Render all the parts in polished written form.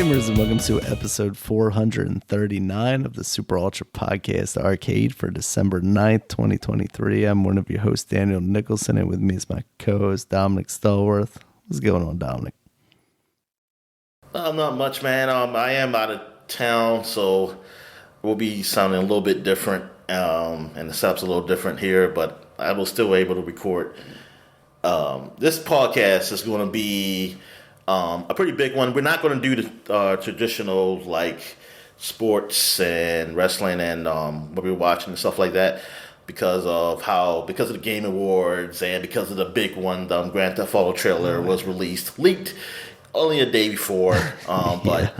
gamers, and welcome to episode 439 of the Super Ultra Podcast Arcade for December 9th, 2023. I'm one of your hosts, Daniel Nicholson, and with me is my co-host, Dominic Stallworth. What's going on, Dominic? Not much, man. I am out of town, so we'll be sounding a little bit different, and the setup's a little different here, but I will still able to record. This podcast is going to be a pretty big one. We're not going to do the traditional like sports and wrestling and what we're watching and stuff like that because of the Game Awards and because of the big one, the Grand Theft Auto trailer was leaked only a day before, but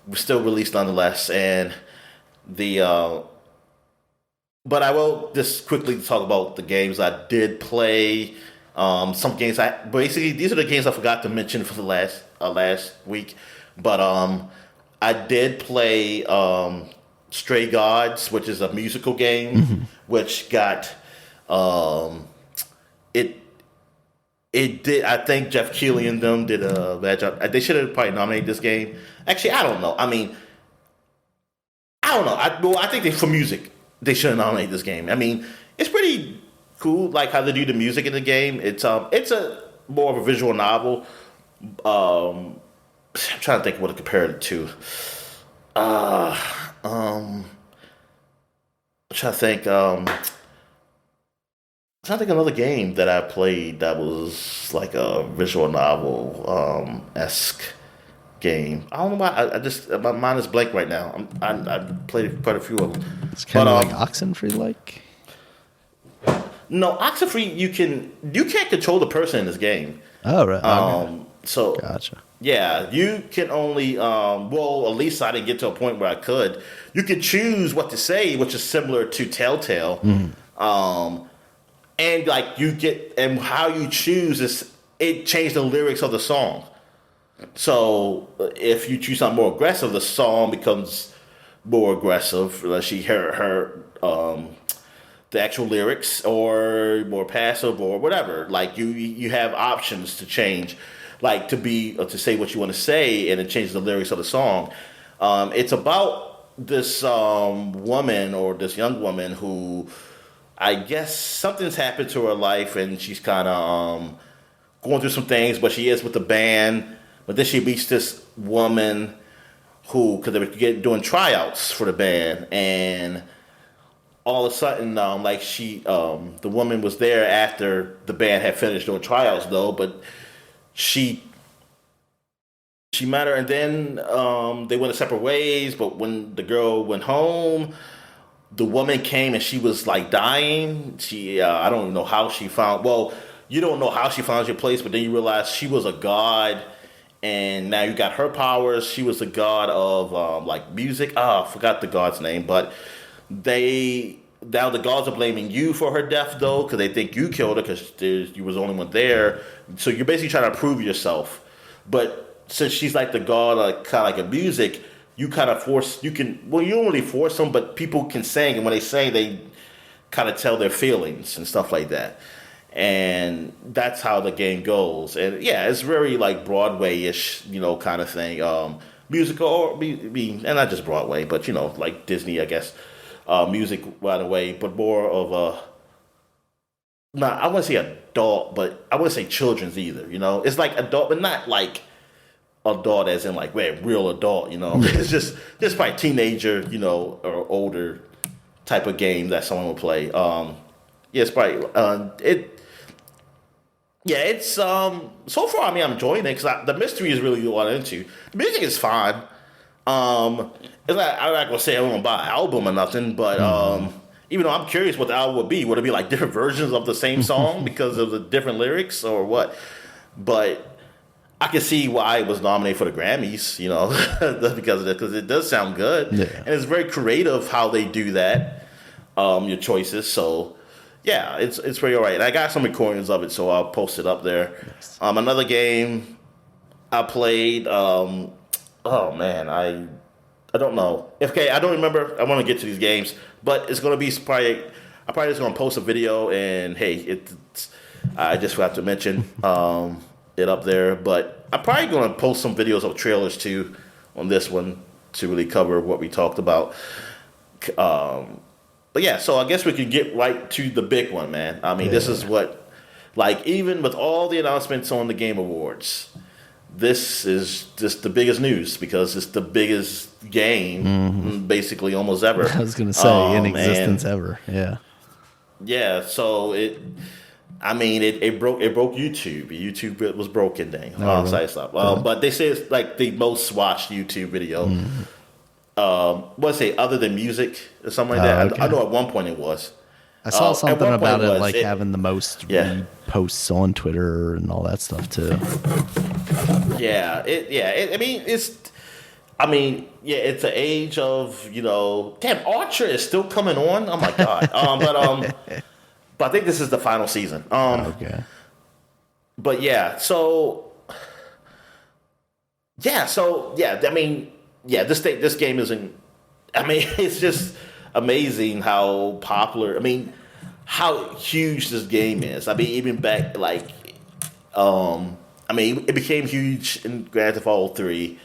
we're still released nonetheless. And but I will just quickly talk about the games I did play. Some games these are the games I forgot to mention for the last week, but I did play Stray Gods, which is a musical game, which got it did. I think Geoff Keighley and them did a bad job. They should have probably nominated this game. Actually, I don't know. I don't know. I think for music they should have nominated this game. I mean, it's pretty cool, like how they do the music in the game. It's a more of a visual novel. I'm trying to think what to compare it to. I'm trying to think. Another game that I played that was like a visual novel esque game. I don't know why. I just my mind is blank right now. I played quite a few of them. It's kind of like Oxenfree, like. No, Oxenfree, you can't control the person in this game. Oh, right. Okay. So gotcha. Yeah, you can only well, at least I didn't get to a point where I could. You can choose what to say, which is similar to Telltale. And like and how you choose it changed the lyrics of the song. So if you choose something more aggressive, the song becomes more aggressive. Unless she her the actual lyrics, or more passive, or whatever. Like you have options to change, like to say what you want to say, and it changes the lyrics of the song. It's about this woman, or this young woman, who I guess something's happened to her life, and she's kind of going through some things. But she is with the band. But then she meets this woman because they were doing tryouts for the band, and all of a sudden, the woman was there after the band had finished doing tryouts, though. But she met her, and then they went separate ways. But when the girl went home, the woman came, and she was like dying. I don't know how she found. Well, you don't know how she found your place, but then you realize she was a god, and now you got her powers. She was a god of like music. I forgot the god's name, but now the gods are blaming you for her death, though, because they think you killed her because you was the only one there. So you're basically trying to prove yourself. But since she's like the god, kind of like a music, you kind of you don't really force them, but people can sing, and when they sing, they kind of tell their feelings and stuff like that. And that's how the game goes. And yeah, it's very like Broadway-ish, kind of thing. Musical, or and not just Broadway, but like Disney, I guess. Music right away, but more of I wouldn't say adult, but I wouldn't say children's either. It's like adult, but not like adult as in like real adult. It's just probably teenager, or older type of game that someone would play. It's probably it's so far. I'm enjoying it because the mystery is really what I'm into. The music is fine. I'm not gonna say I'm gonna buy an album or nothing, but even though I'm curious what the album would be it be like different versions of the same song because of the different lyrics or what? But I can see why it was nominated for the Grammys, because it does sound good, and it's very creative how they do that, your choices. So yeah, it's pretty alright. And I got some recordings of it, so I'll post it up there. Nice. Another game I played. Oh man, I don't know. Okay, I don't remember. I want to get to these games, but it's gonna be probably. I'm probably just gonna post a video, and hey, I just forgot to mention it up there. But I'm probably gonna post some videos of trailers too on this one to really cover what we talked about. But yeah, so I guess we can get right to the big one, man. I mean, this is what, like, even with all the announcements on the Game Awards, this is just the biggest news because it's the biggest game, basically almost ever. I was going to say in existence ever. Yeah. Yeah. So it broke YouTube. YouTube was broken. Dang. Really? Stuff. But they say it's like the most watched YouTube video. What's it? Other than music or something like that. Okay. I know at one point it was. I saw something about it, like having the most posts on Twitter and all that stuff too. Yeah, it's the age of, damn, Archer is still coming on. Oh my god. But I think this is the final season. Okay. But this game isn't. I mean, it's just amazing how popular. I mean, how huge this game is. I mean, even back it became huge in Grand Theft Auto 3,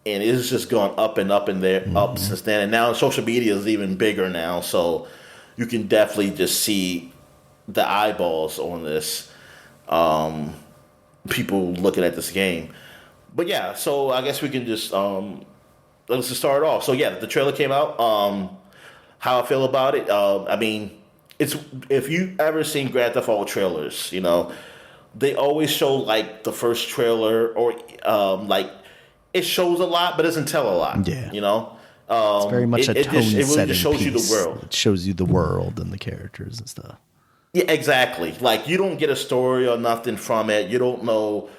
and it's just gone up and up and up since then. And now social media is even bigger now, so you can definitely just see the eyeballs on this. People looking at this game. But yeah, so I guess we can just let's just start off. So yeah, the trailer came out. How I feel about it? It's, if you ever seen Grand Theft Auto trailers, they always show like the first trailer or like it shows a lot but doesn't tell a lot. Yeah, it's very much a tone setting. It really just shows you the world. It shows you the world and the characters and stuff. Yeah, exactly. Like you don't get a story or nothing from it. You don't know.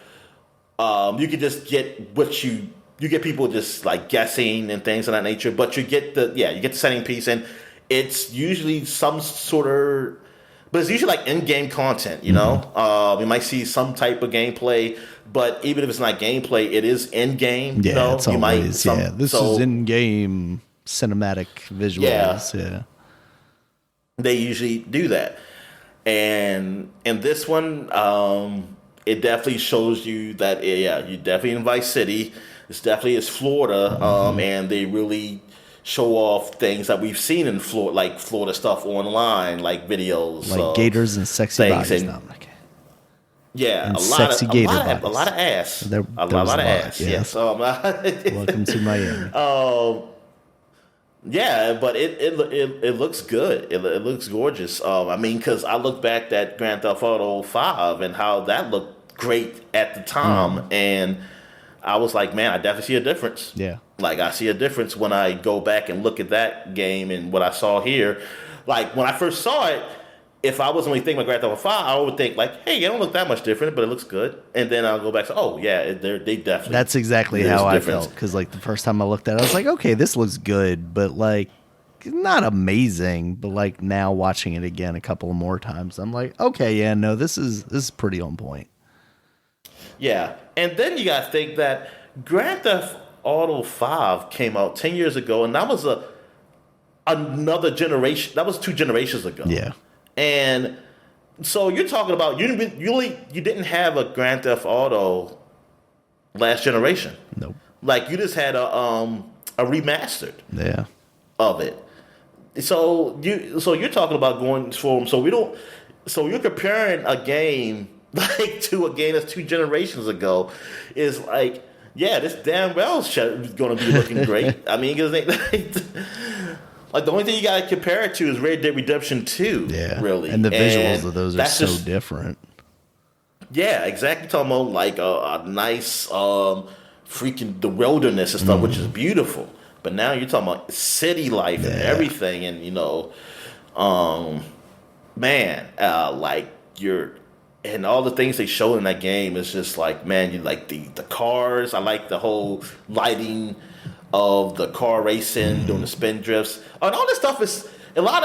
You can just get what you get people just like guessing and things of that nature. But you get the setting piece, and it's usually some sort of, but it's usually like in-game content. You might see some type of gameplay, but even if it's not gameplay, it is in-game. Yeah, it's always this is in-game cinematic visuals. Yeah, they usually do that, and in this one, it definitely shows you that you definitely in Vice City. It's Florida, and they really show off things that we've seen in Florida, like Florida stuff online, like videos, like gators and sexy bodies. Yeah, and a lot of ass. A lot of ass. Yes. Welcome to Miami. Yeah, but it looks good. It looks gorgeous. Because I look back at Grand Theft Auto 5 and how that looked great at the time, and I was like, man, I definitely see a difference. Yeah. Like, I see a difference when I go back and look at that game and what I saw here. Like, when I first saw it, if I wasn't really thinking about Grand Theft Auto 5, I would think, like, hey, it don't look that much different, but it looks good. And then I'll go back and say, oh, yeah, they definitely. That's exactly how I felt. Because, like, the first time I looked at it, I was like, okay, this looks good, but, like, not amazing. But, like, now watching it again a couple of more times, I'm like, okay, yeah, no, this is pretty on point. Yeah. And then you got to think that Grand Theft Auto 5 came out 10 years ago, and that was another generation. That was 2 generations ago. Yeah. And so you're talking about you didn't have a Grand Theft Auto last generation. Nope. Like you just had a remastered of it. So you're talking about going from so you're comparing a game like to a game that's 2 generations ago is like, yeah, this damn well is going to be looking great. I mean, because like the only thing you got to compare it to is Red Dead Redemption 2. Yeah, really, and the visuals of those are so different. Yeah, exactly. Talking about like a nice freaking the wilderness and stuff, which is beautiful. But now you're talking about city life and everything, and like you're. And all the things they showed in that game is just like, man, you like the cars. I like the whole lighting of the car racing, doing the spin drifts. And all this stuff is a lot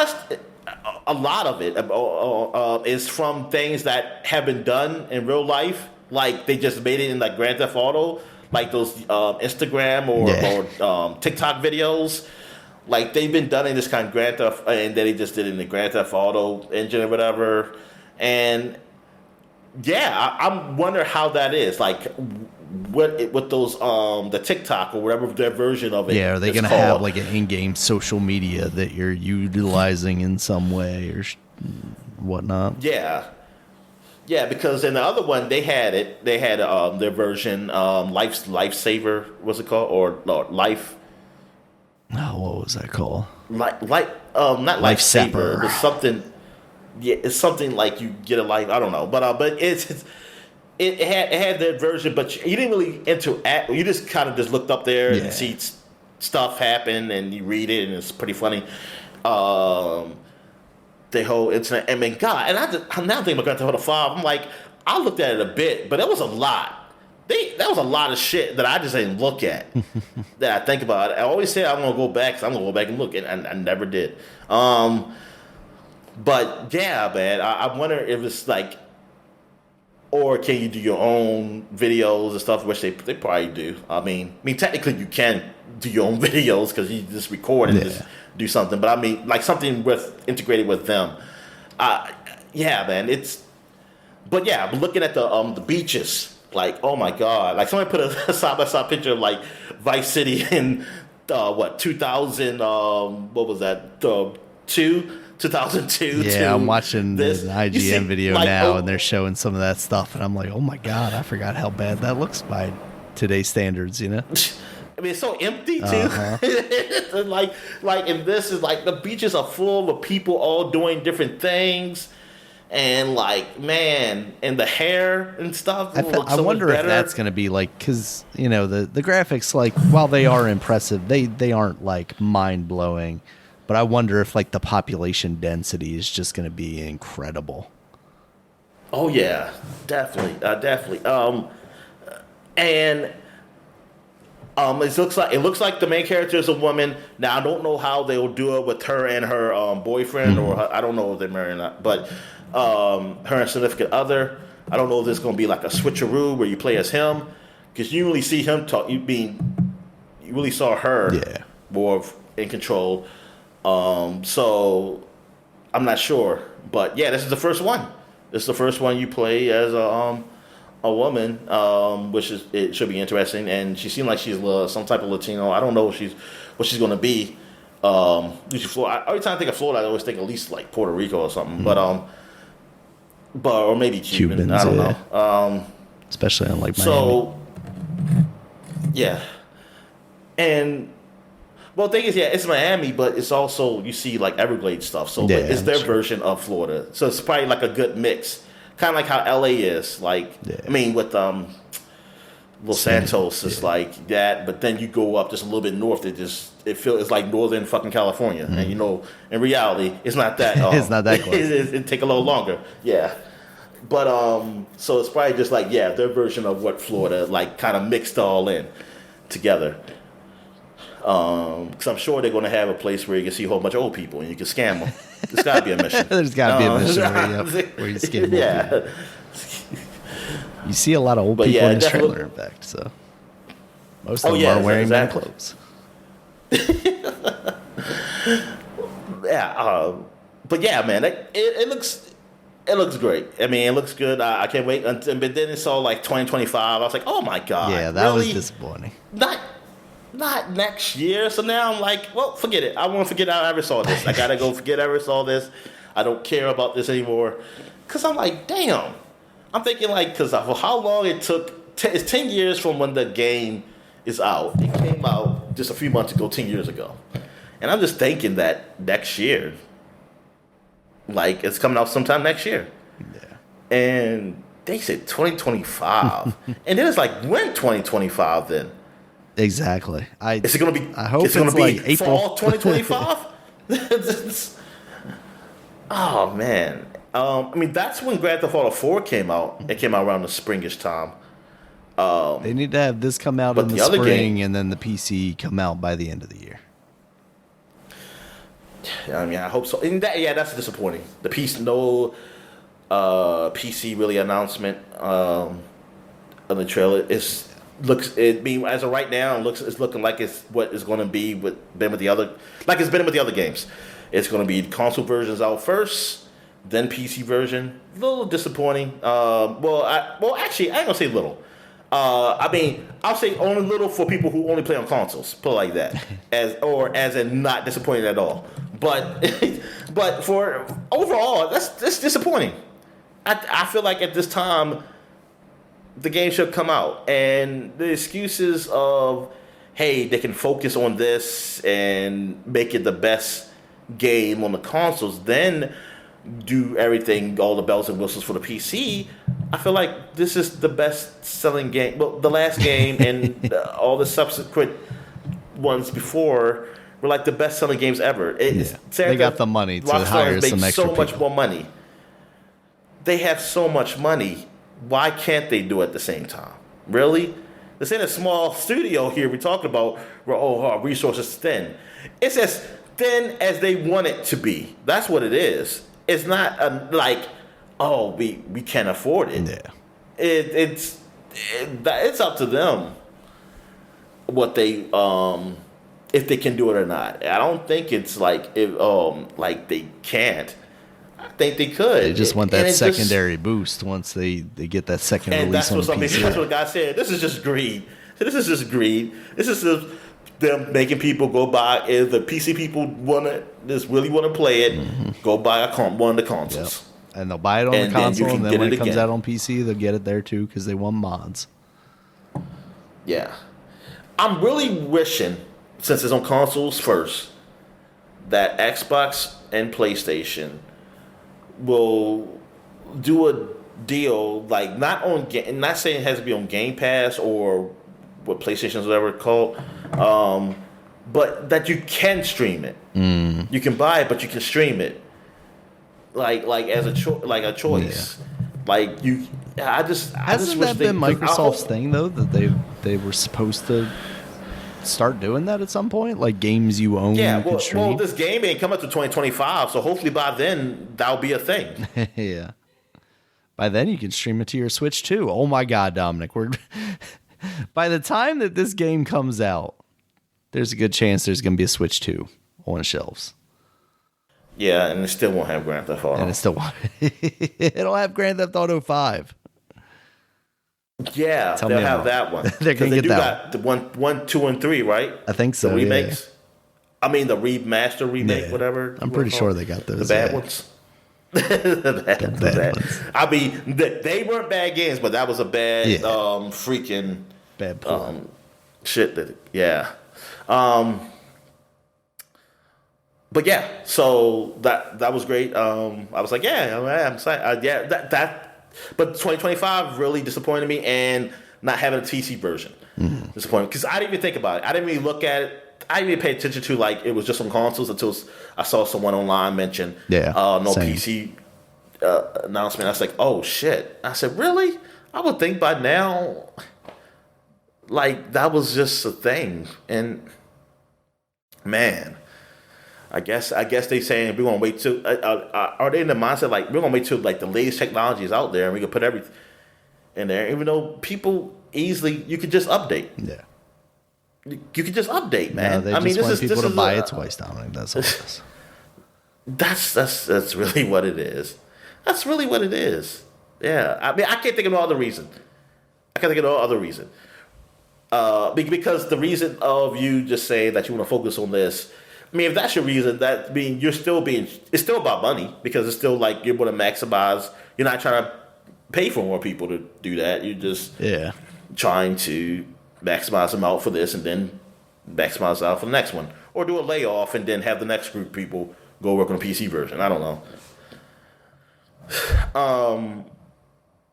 of it is from things that have been done in real life. Like they just made it in like Grand Theft Auto, like those Instagram or TikTok videos. Like they've been done in this kind of Grand Theft, and then they just did it in the Grand Theft Auto engine or whatever. And yeah, I wonder how that is. Like, what those the TikTok or whatever their version of it. Yeah, are they going to called. have like an in-game social media that you're utilizing in some way or whatnot? Yeah. Yeah, because in the other one they had it. They had their version, Lifesaver, what's it called, or Life. Oh, what was that called? Not Lifesaver, but something. Yeah, it's something like you get a life. I don't know, but it had that version, but you didn't really interact. You just kind of just looked up there and see stuff happen, and you read it, and it's pretty funny. The whole internet, I mean, God, and I'm now thinking about Grand Theft Auto 5. I'm like, I looked at it a bit, but it was a lot. That was a lot of shit that I just didn't look at. That I think about. I always say I'm gonna go back, so I'm gonna go back and look, and I never did. But yeah, man, I wonder if it's like, or can you do your own videos and stuff, which they probably do. I mean, technically you can do your own videos because you just record and just do something. But I mean, like something integrated with them. Yeah, man, But yeah, I'm looking at the beaches. Like, oh my God! Like somebody put a side by side picture of like Vice City in 2000. What was that? 2002. Yeah, I'm watching the IGN video like, now, and they're showing some of that stuff, and I'm like, oh my God, I forgot how bad that looks by today's standards, you know? I mean, it's so empty too. like, and this is like the beaches are full of people all doing different things, and like, man, and the hair and stuff. I wonder if that's going to be like, because you know the graphics, like while they are impressive, they aren't like mind blowing. But I wonder if like the population density is just going to be incredible. Oh yeah, definitely. And it looks like the main character is a woman. Now I don't know how they'll do it with her and her boyfriend, or I don't know if they're married or not. But her and significant other. I don't know if there's going to be like a switcheroo where you play as him, because you really see him talk. You really saw her more in control. So I'm not sure, but yeah, this is the first one. This is the first one you play as a woman, which it should be interesting. And she seemed like she's some type of Latino. I don't know what she's going to be. Usually Florida. Every time I think of Florida, I always think at least like Puerto Rico or something. But or maybe Cuban. Cubans, I don't know. Especially on like Miami. So yeah, and. Well, the thing is, it's Miami, but it's also, you see, like, Everglades stuff. So it's their version of Florida. So it's probably, like, a good mix. Kind of like how L.A. is. Like, I mean, with Los Santos, it's like that. But then you go up just a little bit north, it feels it's like northern fucking California. And, you know, in reality, it's not that. It's not that close. It take a little longer. Yeah. But, so it's probably just like, their version of what Florida, like, kind of mixed all in together. Because I'm sure they're going to have a place where you can see a whole bunch of old people and you can scam them. There's got to be a mission. There's got to be a mission where you scam old people. You see a lot of old people in this trailer, in fact. So most of them are wearing many clothes. But yeah, man, it looks great. I mean, it looks good. I can't wait. But then it's all like 2025. I was like, oh my God. Yeah, that was disappointing. Not next year. So now I'm like, well, forget it. I want to forget I ever saw this. I got to go forget I ever saw this. I don't care about this anymore. Because I'm like, damn. I'm thinking like, because of how long it took. It's 10 years from when the game is out. It came out just a few months ago, 10 years ago. And I'm just thinking that next year, like it's coming out sometime next year. Yeah. And they said 2025. And then it's like, when 2025 then? Exactly. Is it going to be? I hope it's going to be like April 2025. Oh man. I mean, that's when Grand Theft Auto 4 came out. It came out around the springish time. They need to have this come out in the spring, and then the PC come out by the end of the year. I mean, I hope so. And that's disappointing. The no PC really announcement on the trailer. As of right now, it's looking like it's what is going to be it's been with the other games. It's going to be console versions out first, then PC version. A little disappointing. Actually, I ain't gonna say little. I mean, I'll say only little for people who only play on consoles. Put it like that, as in not disappointed at all. But but for overall, that's disappointing. I feel like at this time, the game should come out, and the excuses of, hey, they can focus on this and make it the best game on the consoles, then do everything, all the bells and whistles for the PC. I feel like this is the best selling game. Well, the last game and all the subsequent ones before were like the best selling games ever. They got the money to hire some extra people. So much more money. They have so much money. Why can't they do it at the same time? Really? This ain't a small studio here we're talking about where, our resources thin. It's as thin as they want it to be. That's what it is. It's not like, we can't afford it. Yeah. It's up to them what they if they can do it or not. I don't think it's like they can't. I think they could. They just want that secondary boost once they get that second release on the PC. That's what God said. This is just greed. So this is just greed. This is just them making people go buy. If the PC people really want to play it, go buy one of the consoles. Yep. And they'll buy it on the console, and then when it comes out on PC, they'll get it there too because they want mods. Yeah. I'm really wishing, since it's on consoles first, that Xbox and PlayStation will do a deal, like not saying it has to be on Game Pass or what PlayStation's whatever it's called, but that you can stream it. You can buy it, but you can stream it, like as a choice. Yeah. Like you, I just hasn't that been Microsoft's thing though, that they were supposed to start doing that at some point, like games you own. Yeah, well, this game ain't coming to 2025, so hopefully by then that'll be a thing. Yeah, by then you can stream it to your Switch too. Oh my God, Dominic, by the time that this game comes out, there's a good chance there's going to be a Switch 2 on shelves. Yeah, and it still won't have Grand Theft Auto. And it still won't. It'll have Grand Theft Auto 5. Yeah, they'll have that one. They're going to get that. Got the 1, 2, and 3, right? I think so. The remakes. Yeah. I mean, the remaster remake, whatever. I'm pretty sure they got those. The bad ones. the bad ones. I mean, they weren't bad games, but that was a bad, freaking bad port. Shit. But yeah, so that was great. I was like, I'm excited. But 2025 really disappointed me, and not having a PC version disappointed, because I didn't even think about it. I didn't really look at it. I didn't even pay attention to like it was just on consoles until I saw someone online mention no same. PC announcement. I was like, oh shit. I said, really? I would think by now, like that was just a thing. And man, I guess they saying we're gonna wait till. Are they in the mindset like we're gonna wait till like the latest technology is out there and we can put everything in there? Even though people easily, you could just update. Yeah, you could just update, man. No, they just want people to buy it twice, Dominic. That's all it is. That's really what it is. That's really what it is. Yeah, I mean, I can't think of no other reason. Because the reason of you just saying that you want to focus on this. I mean, if that's your reason, that mean it's still about money, because it's still like you're going to maximize. You're not trying to pay for more people to do that. You're just trying to maximize them out for this and then maximize out for the next one, or do a layoff and then have the next group of people go work on a PC version. I don't know.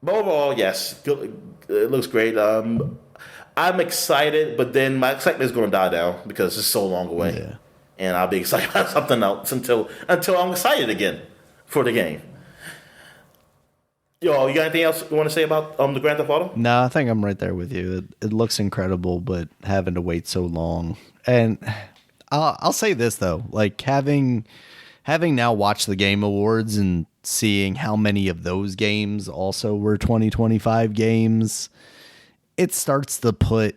But overall, yes, it looks great. I'm excited, but then my excitement is going to die down because it's so long away. Yeah. And I'll be excited about something else until I'm excited again for the game. Yo, you got anything else you want to say about the Grand Theft Auto? No, I think I'm right there with you. It looks incredible, but having to wait so long. And I'll say this though, like having now watched the Game Awards and seeing how many of those games also were 2025 games, it starts to put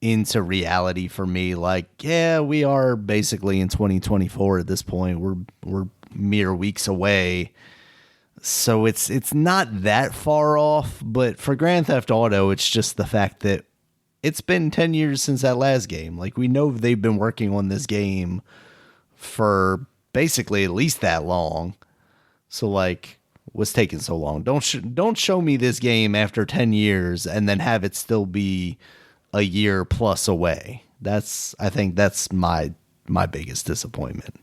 into reality for me, like, yeah, we are basically in 2024 at this point. We're mere weeks away. So it's not that far off, but for Grand Theft Auto, it's just the fact that it's been 10 years since that last game. Like, we know they've been working on this game for basically at least that long. So, like, what's taking so long? Don't show me this game after 10 years and then have it still be a year plus away. I think that's my biggest disappointment.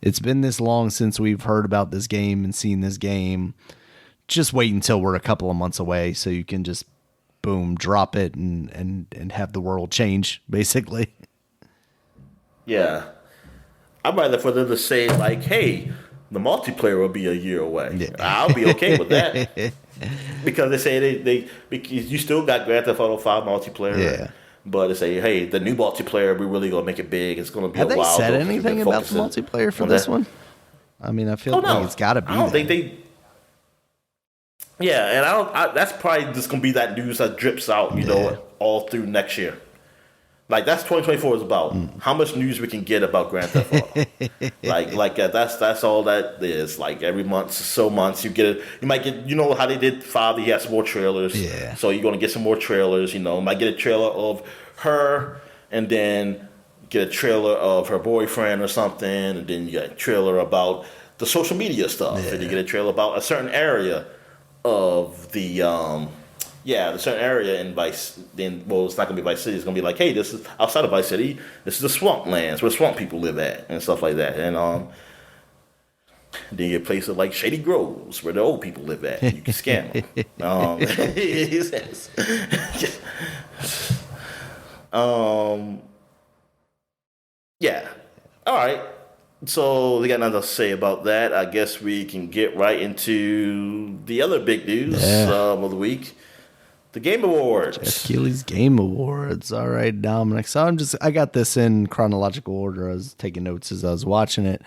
It's been this long since we've heard about this game and seen this game. Just wait until we're a couple of months away so you can just boom, drop it and have the world change, basically. Yeah. I'd rather for them to say, like, hey, the multiplayer will be a year away. Yeah. I'll be okay with that. Because they say because you still got Grand Theft Auto 5 multiplayer. Yeah. But they say, hey, the new multiplayer, we're really going to make it big. It's going to be a while. Have they said anything about the multiplayer for this one? I mean, I feel like it's got to be. I don't think they... Yeah, and that's probably just going to be that news that drips out, you know, all through next year. Like, that's 2024 is about. How much news we can get about Grand Theft Auto. That's all that is. Like, every month, so months, you get it. You might get, you know how they did 5, he had some more trailers. Yeah. So you're going to get some more trailers, you know. Might get a trailer of her, and then get a trailer of her boyfriend or something, and then you get a trailer about the social media stuff, and you get a trailer about a certain area of the certain area in Vice. Then, well, it's not gonna be Vice City. It's gonna be like, hey, this is outside of Vice City. This is the swamp lands where swamp people live at and stuff like that. And then you get places like Shady Groves where the old people live at. You can scam them. Yeah. All right. So they got nothing to say about that. I guess we can get right into the other big news of the week. The Game Awards. Geoff Keighley's Game Awards. All right, Dominic. So I got this in chronological order. I was taking notes as I was watching it.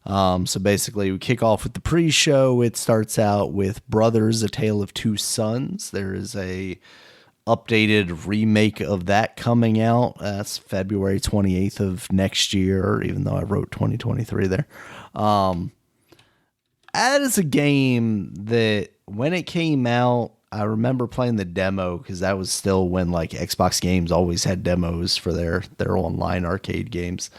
So basically, we kick off with the pre-show. It starts out with Brothers: A Tale of Two Sons. There is a updated remake of that coming out. That's February 28th of next year, even though I wrote 2023 there. That is a game that when it came out, I remember playing the demo because that was still when like Xbox games always had demos for their online arcade games.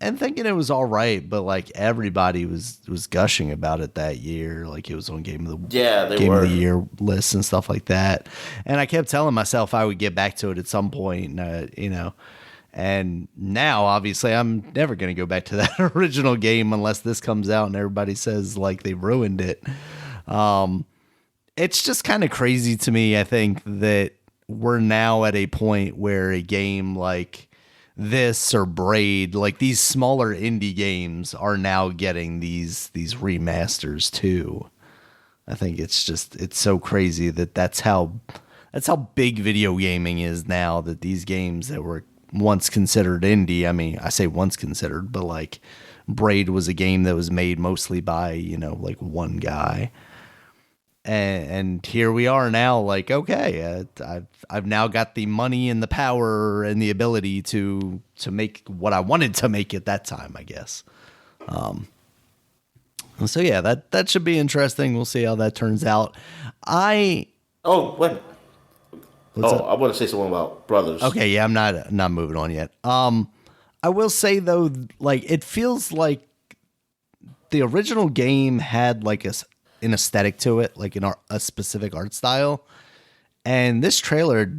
And thinking it was all right, but like everybody was gushing about it that year, like it was on Game of the Year lists and stuff like that. And I kept telling myself I would get back to it at some point, you know. And now, obviously, I'm never going to go back to that original game unless this comes out and everybody says like they ruined it. It's just kind of crazy to me. I think that we're now at a point where a game like this or Braid, like these smaller indie games, are now getting these remasters too. I think it's so crazy that's how big video gaming is now, that these games that were once considered indie, I mean, I say once considered, but like Braid was a game that was made mostly by, you know, like one guy. And here we are now, like, okay, I've now got the money and the power and the ability to make what I wanted to make at that time, I guess. So yeah, that should be interesting. We'll see how that turns out. Wait. I want to say something about Brothers. Okay, yeah, I'm not moving on yet. I will say though, like, it feels like the original game had like an aesthetic to it, like a specific art style. And this trailer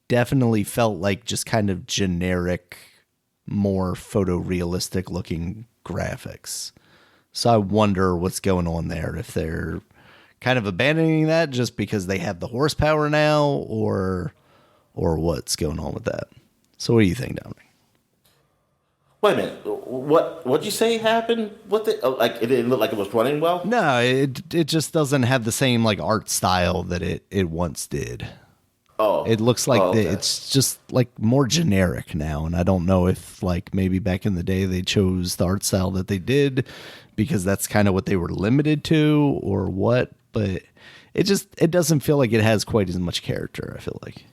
definitely felt like just kind of generic, more photorealistic looking graphics. So I wonder what's going on there, if they're kind of abandoning that just because they have the horsepower now, or what's going on with that. So what do you think, Dominic? Wait a minute. What'd you say happened with it? Like, it didn't look like it was running well? No, it just doesn't have the same like art style that it once did. Oh. It looks like it's just like more generic now, and I don't know if like maybe back in the day they chose the art style that they did because that's kind of what they were limited to or what, but it doesn't feel like it has quite as much character, I feel like.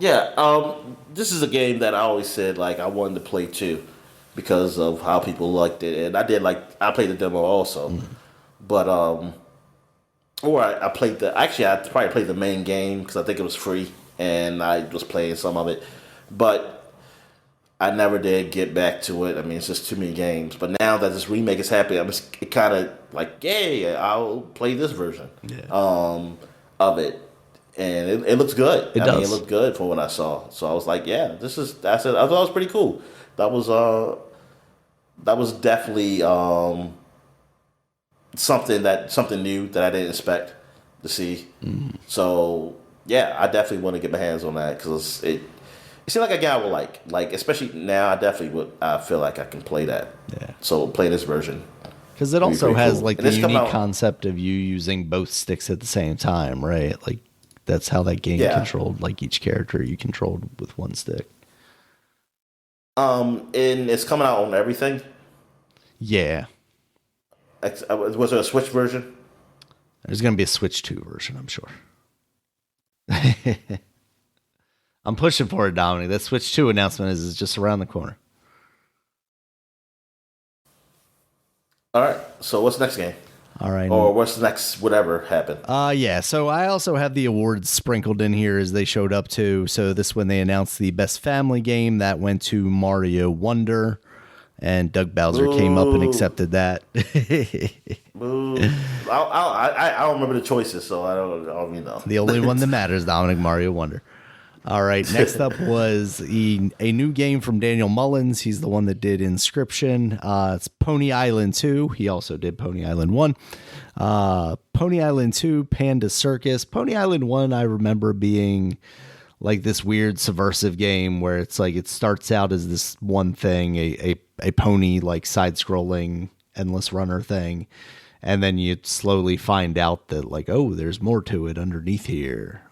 Yeah, this is a game that I always said like I wanted to play too. because of how people liked it, and I played the demo also, but or I played I probably played the main game because I think it was free, and I was playing some of it, but I never did get back to it. I mean, it's just too many games. But now that this remake is happening, I'm just kind of like, yeah, I'll play this version of it, and it looks good. I mean, it looked good from what I saw. So I was like, yeah, that's it. I thought it was pretty cool. That was definitely something new that I didn't expect to see. So yeah, I definitely want to get my hands on that because it seems like a guy would like, especially now. I definitely would. I feel like I can play that. Yeah. So play this version because it also has cool. Like the unique concept of you using both sticks at the same time, right? Like that's how that game controlled. Like each character you controlled with one stick. And it's coming out on everything. Yeah. Was there a Switch version? There's going to be a Switch 2 version, I'm sure. I'm pushing for it, Dominic. That Switch 2 announcement is just around the corner. All right. So what's the next game? All right. Or what's the next whatever happened? Yeah. So I also have the awards sprinkled in here as they showed up too. So this when they announced the best family game that went to Mario Wonder, and Doug Bowser came up and accepted that. Boo. I don't remember the choices, so I don't know. The only one that matters, Dominic, Mario Wonder. All right, next up was a new game from Daniel Mullins. He's the one that did Inscription. It's Pony Island 2. He also did Pony Island 1. Pony Island 2, Panda Circus. Pony Island 1, I remember being like this weird subversive game where it's like it starts out as this one thing, a pony like side-scrolling endless runner thing, and then you slowly find out that like, oh, there's more to it underneath here.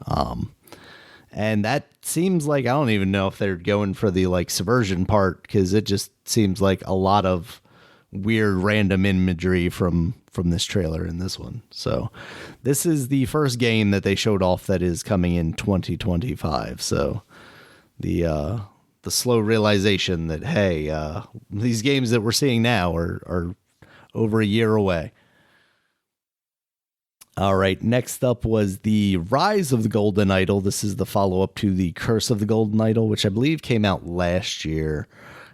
And that seems like, I don't even know if they're going for the like subversion part because it just seems like a lot of weird random imagery from this trailer in this one. So this is the first game that they showed off that is coming in 2025. So the slow realization that, hey, these games that we're seeing now are over a year away. All right, next up was the Rise of the Golden Idol. This is the follow-up to the Curse of the Golden Idol, which I believe came out last year.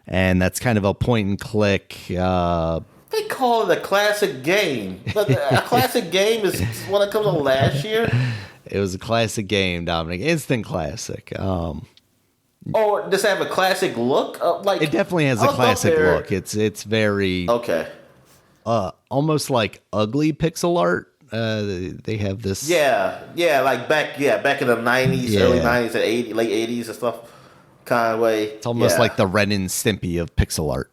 And that's kind of a point-and-click. They call it a classic game. But a classic game is when it comes out last year? It was a classic game, Dominic. Instant classic. Or does it have a classic look? Like it definitely has a classic look. It's very... Okay. Almost like ugly pixel art. They have this, like back in the 90s, early 90s and late 80s and stuff kind of way. It's almost like the Ren and Stimpy of pixel art.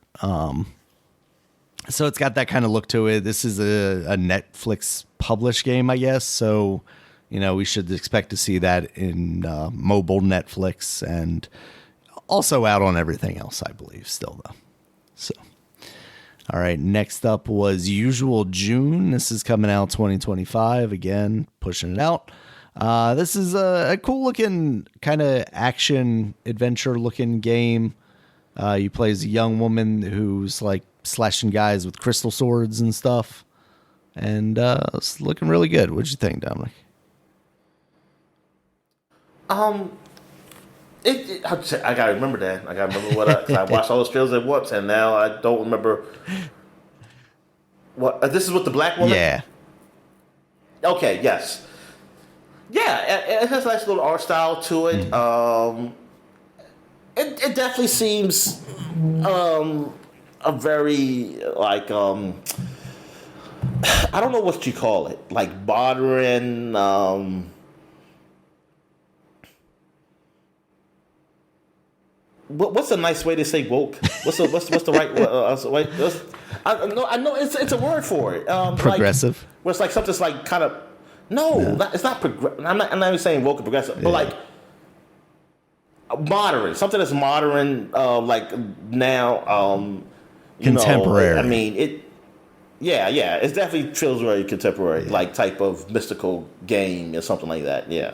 So it's got that kind of look to it. This is a Netflix published game, I guess. So, we should expect to see that in mobile Netflix and also out on everything else, I believe, still though. So. All right, next up was Usual June. This is coming out 2025. Again, pushing it out. This is a cool-looking kind of action-adventure-looking game. You play as a young woman who's like slashing guys with crystal swords and stuff. And it's looking really good. What'd you think, Dominic? I gotta remember that. I gotta remember what I watched all those trailers at once, and now I don't remember. What this is with the black woman? Yeah. Okay. Yes. Yeah, it has a nice little art style to it. It definitely seems a very like I don't know what you call it, like modern. What's a nice way to say woke? What's the right way? I know it's a word for it. Progressive. Like, where it's like something's like kind of it's not progressive. I'm not even saying woke or progressive, but like modern. Something that's modern, like now. Contemporary. I mean it. Yeah. It definitely feels very contemporary, like type of mystical game or something like that. Yeah.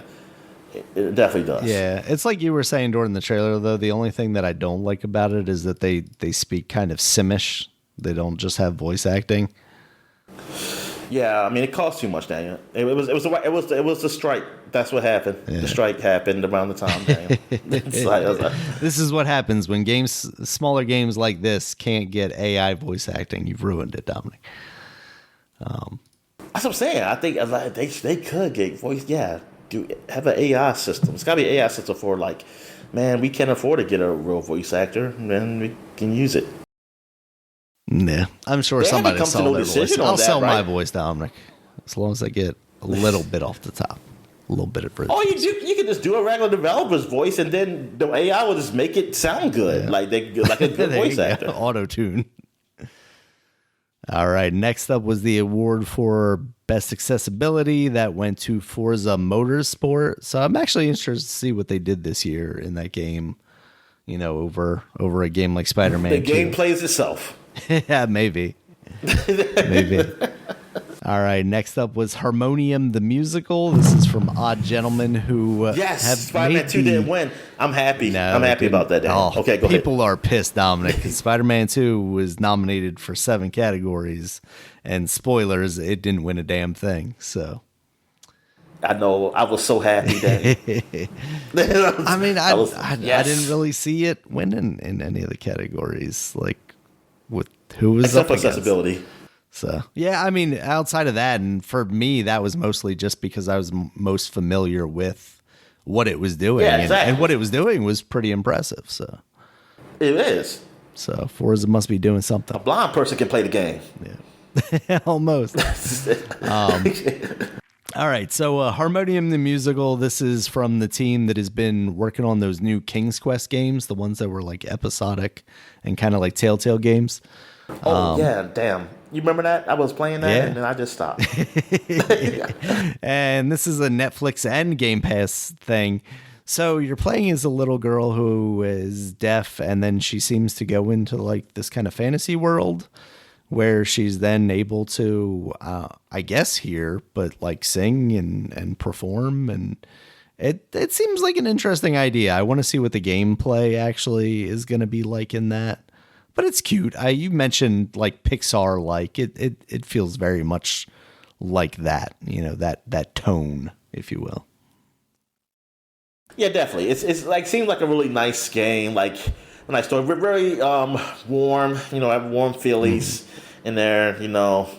It definitely does. Yeah, it's like you were saying during the trailer, though. The only thing that I don't like about it is that they speak kind of Simish. They don't just have voice acting. Yeah, I mean, it costs too much, Daniel. It was the strike. That's what happened. Yeah. The strike happened around the time, Daniel. This is what happens when smaller games like this can't get AI voice acting. You've ruined it, Dominic. That's what I'm saying. I think they could get voice. Yeah, have an AI system. It's got to be an AI system for like, man, we can't afford to get a real voice actor, and then we can use it. Nah, I'm sure somebody will sell their voice. I'll sell my voice, Dominic, as long as I get a little bit off the top, a little bit of. Oh, you can just do a regular developer's voice, and then the AI will just make it sound good, like a good voice actor. Auto tune. All right. Next up was the award for best accessibility that went to Forza Motorsport. So I'm actually interested to see what they did this year in that game. You know, over a game like Spider-Man. The game plays itself. Yeah, maybe. Maybe. All right. Next up was Harmonium the Musical. This is from Odd Gentlemen, who Spider-Man 2 didn't win. I'm happy. No, I'm happy about that. Okay, go ahead. People are pissed, Dominic, because Spider-Man 2 was nominated for 7 categories, and spoilers, it didn't win a damn thing. So. I know. I was so happy that. I mean, I didn't really see it winning in any of the categories, like with who was except up for accessibility. Against. So yeah, I mean, outside of that, and for me, that was mostly just because I was most familiar with what it was doing, and what it was doing was pretty impressive. So it is. So Forza must be doing something. A blind person can play the game. Yeah, almost. All right, so Harmonium the Musical, this is from the team that has been working on those new King's Quest games, the ones that were like episodic and kind of like Telltale games. Oh, yeah, damn. You remember that? I was playing that, and then I just stopped. And this is a Netflix and Game Pass thing. So you're playing as a little girl who is deaf, and then she seems to go into like this kind of fantasy world where she's then able to, I guess, hear, but like sing and perform. And it seems like an interesting idea. I want to see what the gameplay actually is going to be like in that. But it's cute. You mentioned like Pixar, like it feels very much like that, you know, that tone, if you will. Yeah, definitely. It's like seems like a really nice game. Like a nice story. We're very warm. You know, have warm feelies in there. You know,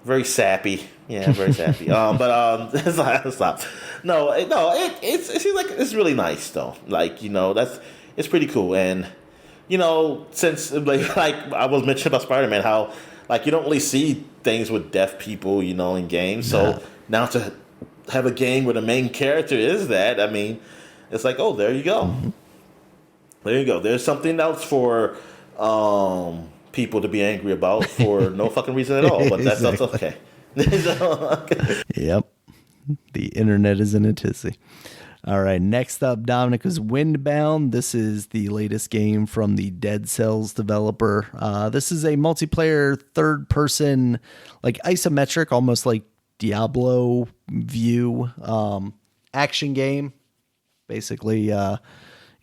very sappy. Yeah, very sappy. Stop. No. It seems like it's really nice though. Like, you know, it's pretty cool. And you know, since like I was mentioning about Spider-Man, how like you don't really see things with deaf people, you know, in games. So now to have a game where the main character is that, I mean, it's like, oh, there you go. Mm-hmm. There you go. There's something else for people to be angry about for no fucking reason at all. But that's okay. Yep. The internet is in a tizzy. All right, next up, Dominic, is Windbound. This is the latest game from the Dead Cells developer. This is a multiplayer, third-person, like isometric, almost like Diablo view action game. Basically, you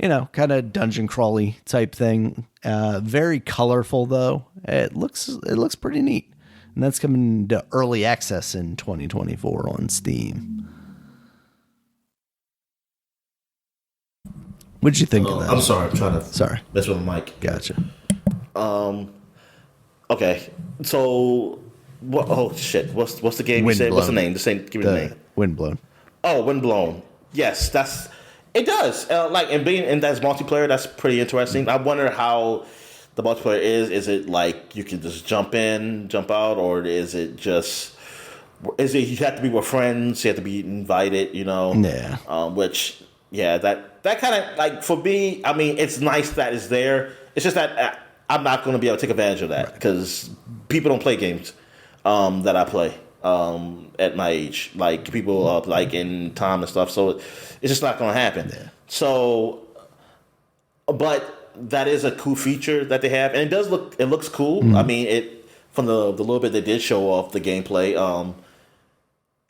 know, kind of dungeon crawly type thing. Very colorful, though. It looks pretty neat. And that's coming to early access in 2024 on Steam. What'd you think of that? I'm sorry. I'm trying to mess with the mic. Gotcha. Okay. So, what? Oh shit! What's the game? You said? What's the name? Give me the name. Windblown. Oh, Windblown. Yes, it does. And that's multiplayer. That's pretty interesting. I wonder how the multiplayer is. Is it like you can just jump in, jump out, or is it you have to be with friends? You have to be invited. You know. Yeah. Which. Yeah, that kind of, like, for me, I mean, it's nice that it's there. It's just that I'm not going to be able to take advantage of that because people don't play games that I play at my age. Like, people like in time and stuff. So it's just not going to happen. Yeah. So, but that is a cool feature that they have. And it looks cool. Mm-hmm. I mean, from the little bit they did show off the gameplay,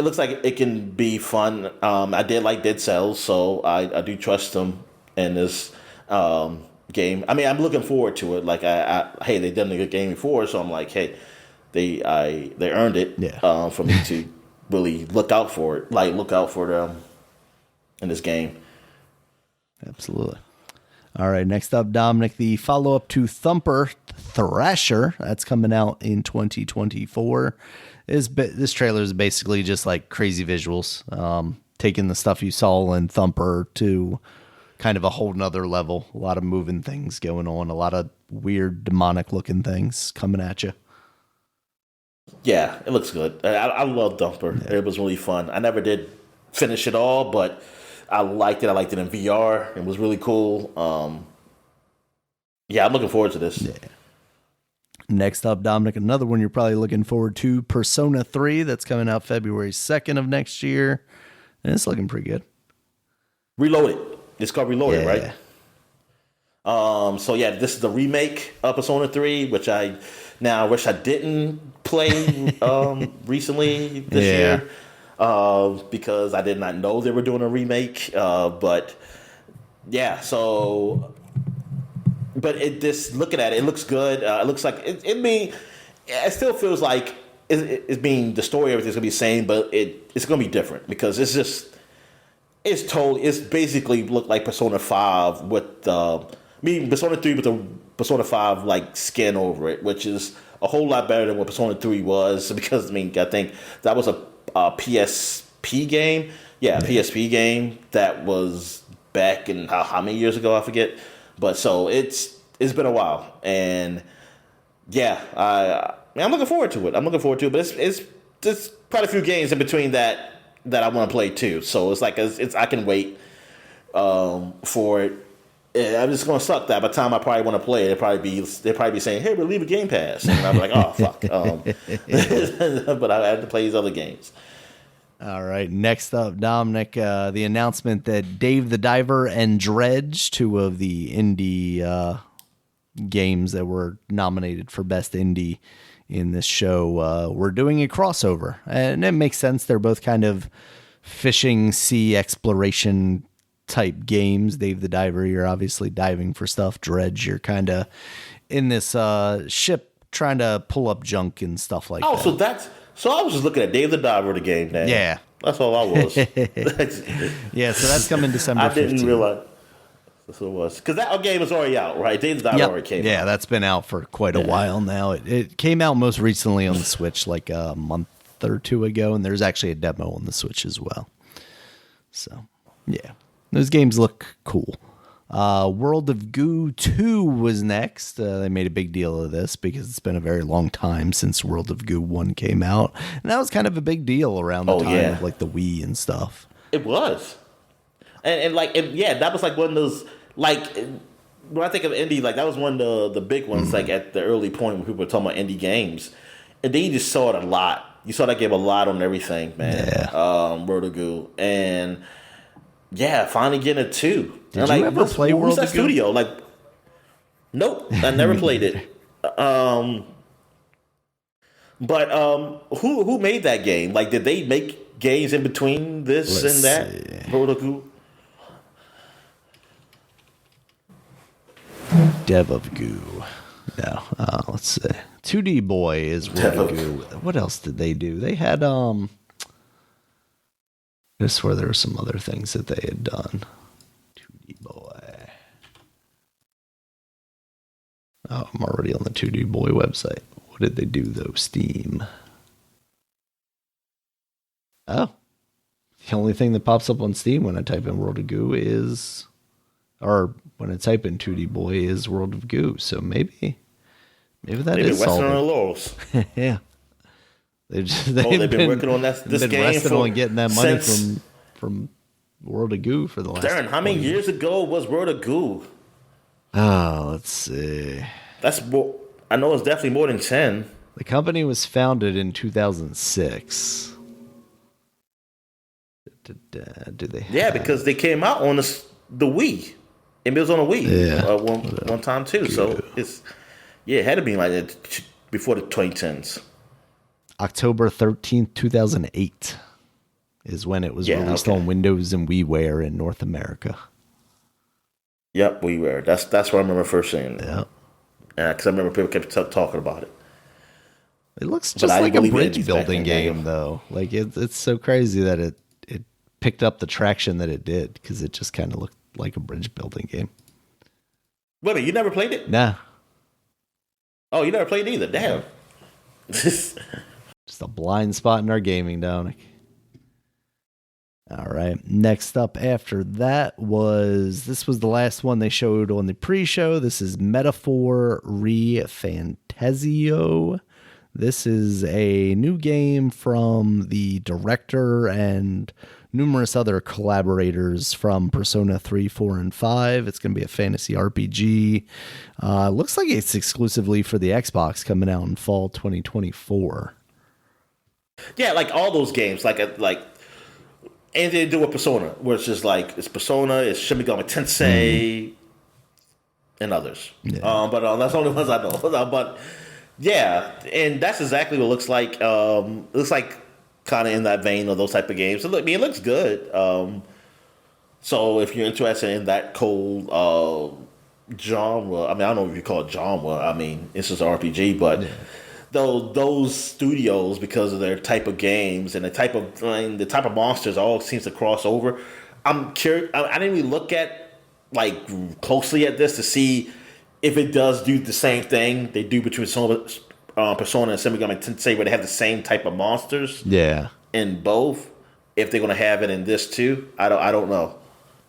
it looks like it can be fun. I did like Dead Cells, so I do trust them in this game. I mean, I'm looking forward to it. Like, hey, they've done a good game before, so I'm like, hey, they earned it. Yeah. For me to really look out for it. Like, look out for them in this game. Absolutely. All right, next up, Dominic, the follow-up to Thumper, Thrasher. That's coming out in 2024. This trailer is basically just like crazy visuals, taking the stuff you saw in Thumper to kind of a whole nother level. A lot of moving things going on, a lot of weird demonic-looking things coming at you. Yeah, it looks good. I love Thumper. Yeah. It was really fun. I never did finish it all, but I liked it. I liked it in VR. It was really cool. Yeah, I'm looking forward to this. Yeah. Next up, Dominic, another one you're probably looking forward to, Persona 3. That's coming out February 2nd of next year. And it's looking pretty good. Reloaded. It's called Reloaded, right? So, yeah, this is the remake of Persona 3, which I now wish I didn't play recently this year. Because I did not know they were doing a remake. But yeah, so, but just looking at it, it looks good. It looks like it still feels like it's being, the story, everything's gonna be the same, but it's gonna be different because it's basically looked like Persona 5 with, Persona 3 with the Persona 5 like skin over it, which is a whole lot better than what Persona 3 was, because I think that was a PSP game. Yeah, PSP game that was back in how many years ago, I forget. But so it's been a while, and yeah, I'm looking forward to it. But it's quite a few games in between that I want to play too. So it's like I can wait for it. I'm just gonna suck that by the time I probably want to play it, they'll probably be saying, "Hey, we'll leave a Game Pass," and I'm like, "Oh fuck!" But I have to play these other games. All right, next up, Dominic, the announcement that Dave the Diver and Dredge, two of the indie games that were nominated for Best Indie in this show, we're doing a crossover, and it makes sense. They're both kind of fishing, sea exploration type games. Dave the Diver, you're obviously diving for stuff. Dredge, you're kind of in this ship trying to pull up junk and stuff like that. So I was just looking at Dave the Diver, the game. Now. Yeah. That's all I was. Yeah, so that's coming December 15th. I didn't realize that's what it was. Because that game is already out, right? Dave the Diver already came out. Yeah, that's been out for quite a while now. It came out most recently on the Switch like a month or two ago, and there's actually a demo on the Switch as well. So, yeah. Those games look cool. World of Goo 2 was next. They made a big deal of this because it's been a very long time since World of Goo 1 came out. And that was kind of a big deal around the time of like the Wii and stuff. It was. And that was like one of those, like, when I think of indie, like that was one of the big ones, like at the early point when people were talking about indie games. And then you just saw it a lot. You saw that game a lot on everything, man. Yeah. World of Goo. And yeah, finally getting it too. Did you ever play World of Goo? Studio? Like, nope, I never played it. But who made that game? Like, did they make games in between this and that? See. World of Goo? Dev of Goo. No, let's see. 2D Boy is World of Goo. What else did they do? They had I swear there were some other things that they had done. 2D Boy. Oh, I'm already on the 2D Boy website. What did they do though? Steam. Oh. The only thing that pops up on Steam when I type in World of Goo is, or when I type in 2D Boy is World of Goo. So maybe that is Western on the laurels. Yeah. They've been working on this game resting on getting that money from World of Goo for the last. Darren, how many years ago was World of Goo? Oh, let's see. That's more. I know it's definitely more than 10. The company was founded in 2006. Do they? Yeah, because they came out on the Wii. And it was on a Wii one time too. Goo. So it had to be like that before the 2010s. October 13th, 2008. is when it was Yeah, released okay. on Windows and WiiWare in North America. Yep, we were. That's what I remember first seeing it. Yeah. Yeah, because I remember people kept talking about it. It looks But just I like didn't a believe it bridge indies back building then. Yeah, game, though. Like it's so crazy that it picked up the traction that it did because it just kind of looked like a bridge building game. Wait a minute, you never played it? Nah, Oh, you never played it either. Damn. just a blind spot in our gaming, Dominic. All right. Next up after that was the last one they showed on the pre-show. This is Metaphor Re Fantasio. This is a new game from the director and numerous other collaborators from Persona 3, 4, and 5. It's going to be a fantasy RPG. Looks like it's exclusively for the Xbox, coming out in fall 2024. Yeah, like all those games, like anything to do with Persona, where it's just like it's Persona, it's Shin Megami Tensei, and others. Yeah. But that's the only ones I know. But yeah, and that's exactly what it looks like. It looks like kind of in that vein of those type of games. I mean, it looks good. So if you're interested in that cold genre, I mean, I don't know if you call it genre. I mean, it's just an RPG, but. Yeah. Though those studios, because of their type of games and the type of monsters, all seems to cross over. I'm curious. I didn't really look at closely at this to see if it does do the same thing they do between Persona and Shin Megami Tensei, where they have the same type of monsters. Yeah. In both, if they're going to have it in this too, I don't know.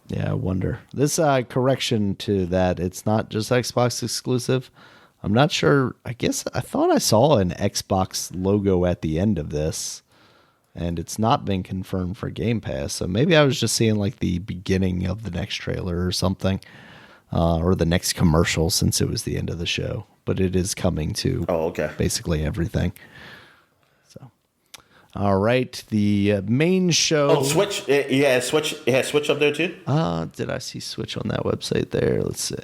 Yeah, I wonder. This correction to that, it's not just Xbox exclusive. I'm not sure. I thought I saw an Xbox logo at the end of this, and it's not been confirmed for Game Pass. So maybe I was just seeing like the beginning of the next trailer or something, or the next commercial since it was the end of the show. But it is coming to basically everything. So, all right, the main show. Oh, Switch. Yeah, Switch. It has Switch up there too. Did I see Switch on that website there? Let's see.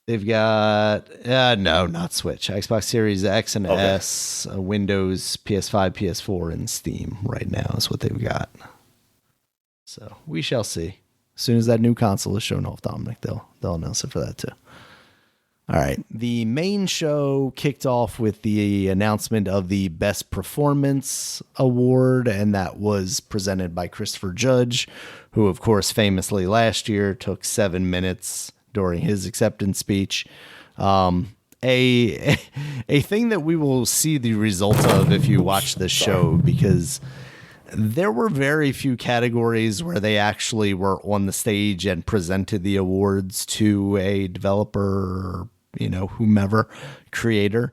They've got, no, not Switch. Xbox Series X and S, Windows, PS5, PS4, and Steam right now is what they've got. So we shall see. As soon as that new console is shown off, Dominic, they'll announce it for that too. All right. The main show kicked off with the announcement of the Best Performance Award, and that was presented by Christopher Judge, who, of course, famously last year took 7 minutes during his acceptance speech. A thing that we will see the results of if you watch this show, because there were very few categories where they actually were on the stage and presented the awards to a developer or, whomever, creator.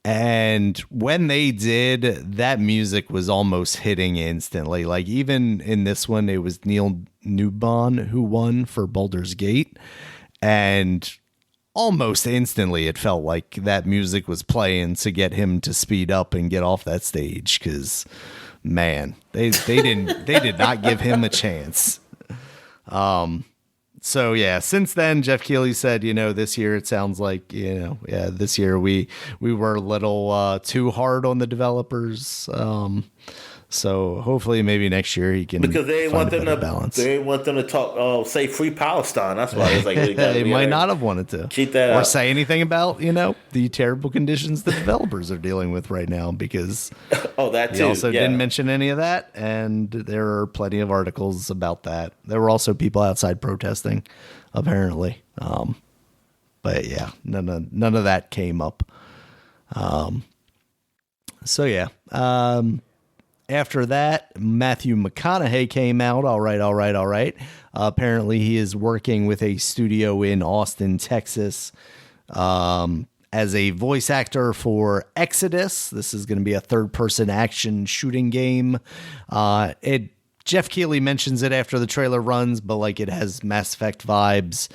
And when they did, that music was almost hitting instantly. Like even in this one, it was Neil Newbon who won for Baldur's Gate. And almost instantly, it felt like that music was playing to get him to speed up and get off that stage. Because, man, they did not give him a chance. So yeah, since then, Geoff Keighley said, this year it sounds like, this year we were a little too hard on the developers. So hopefully maybe next year he can, because they find want them to balance. They didn't want them to talk, say Free Palestine. That's why it's like they might not have wanted to keep that or up. say anything about the terrible conditions the developers are dealing with right now, because that he too. also didn't mention any of that, and there are plenty of articles about that. There were also people outside protesting, apparently. But yeah, none of that came up. So yeah. After that, Matthew McConaughey came out. All right. Apparently, he is working with a studio in Austin, Texas, as a voice actor for Exodus. This is going to be a third-person action shooting game. Geoff Keighley mentions it after the trailer runs, but it has Mass Effect vibes.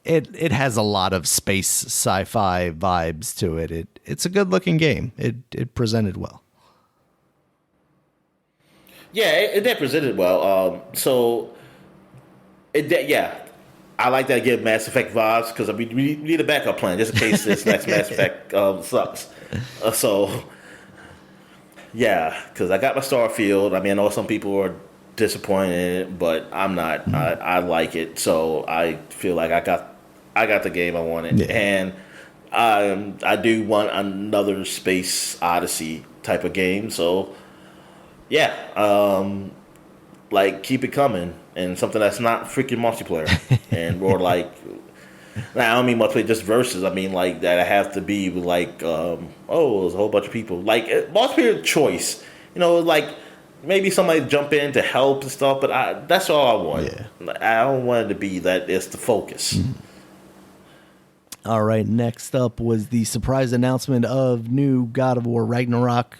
It has a lot of space sci-fi vibes to it. It's a good-looking game. It presented well. Yeah, it did presented well. I like that. Give Mass Effect vibes because we need a backup plan just in case this next Mass Effect sucks. Yeah, because I got my Starfield. I mean, I know some people are disappointed in it, but I'm not. I like it, so I feel like I got the game I wanted, Yeah. and I do want another Space Odyssey type of game. So yeah, like keep it coming, and something that's not freaking multiplayer, and more like. Now, I don't mean multiplayer, just versus. I mean, like, that I have to be like, there's a whole bunch of people. Like, multiplayer choice. Like, maybe somebody jump in to help and stuff, but that's all I want. Yeah. I don't want it to be that it's the focus. All right, next up was the surprise announcement of new God of War Ragnarok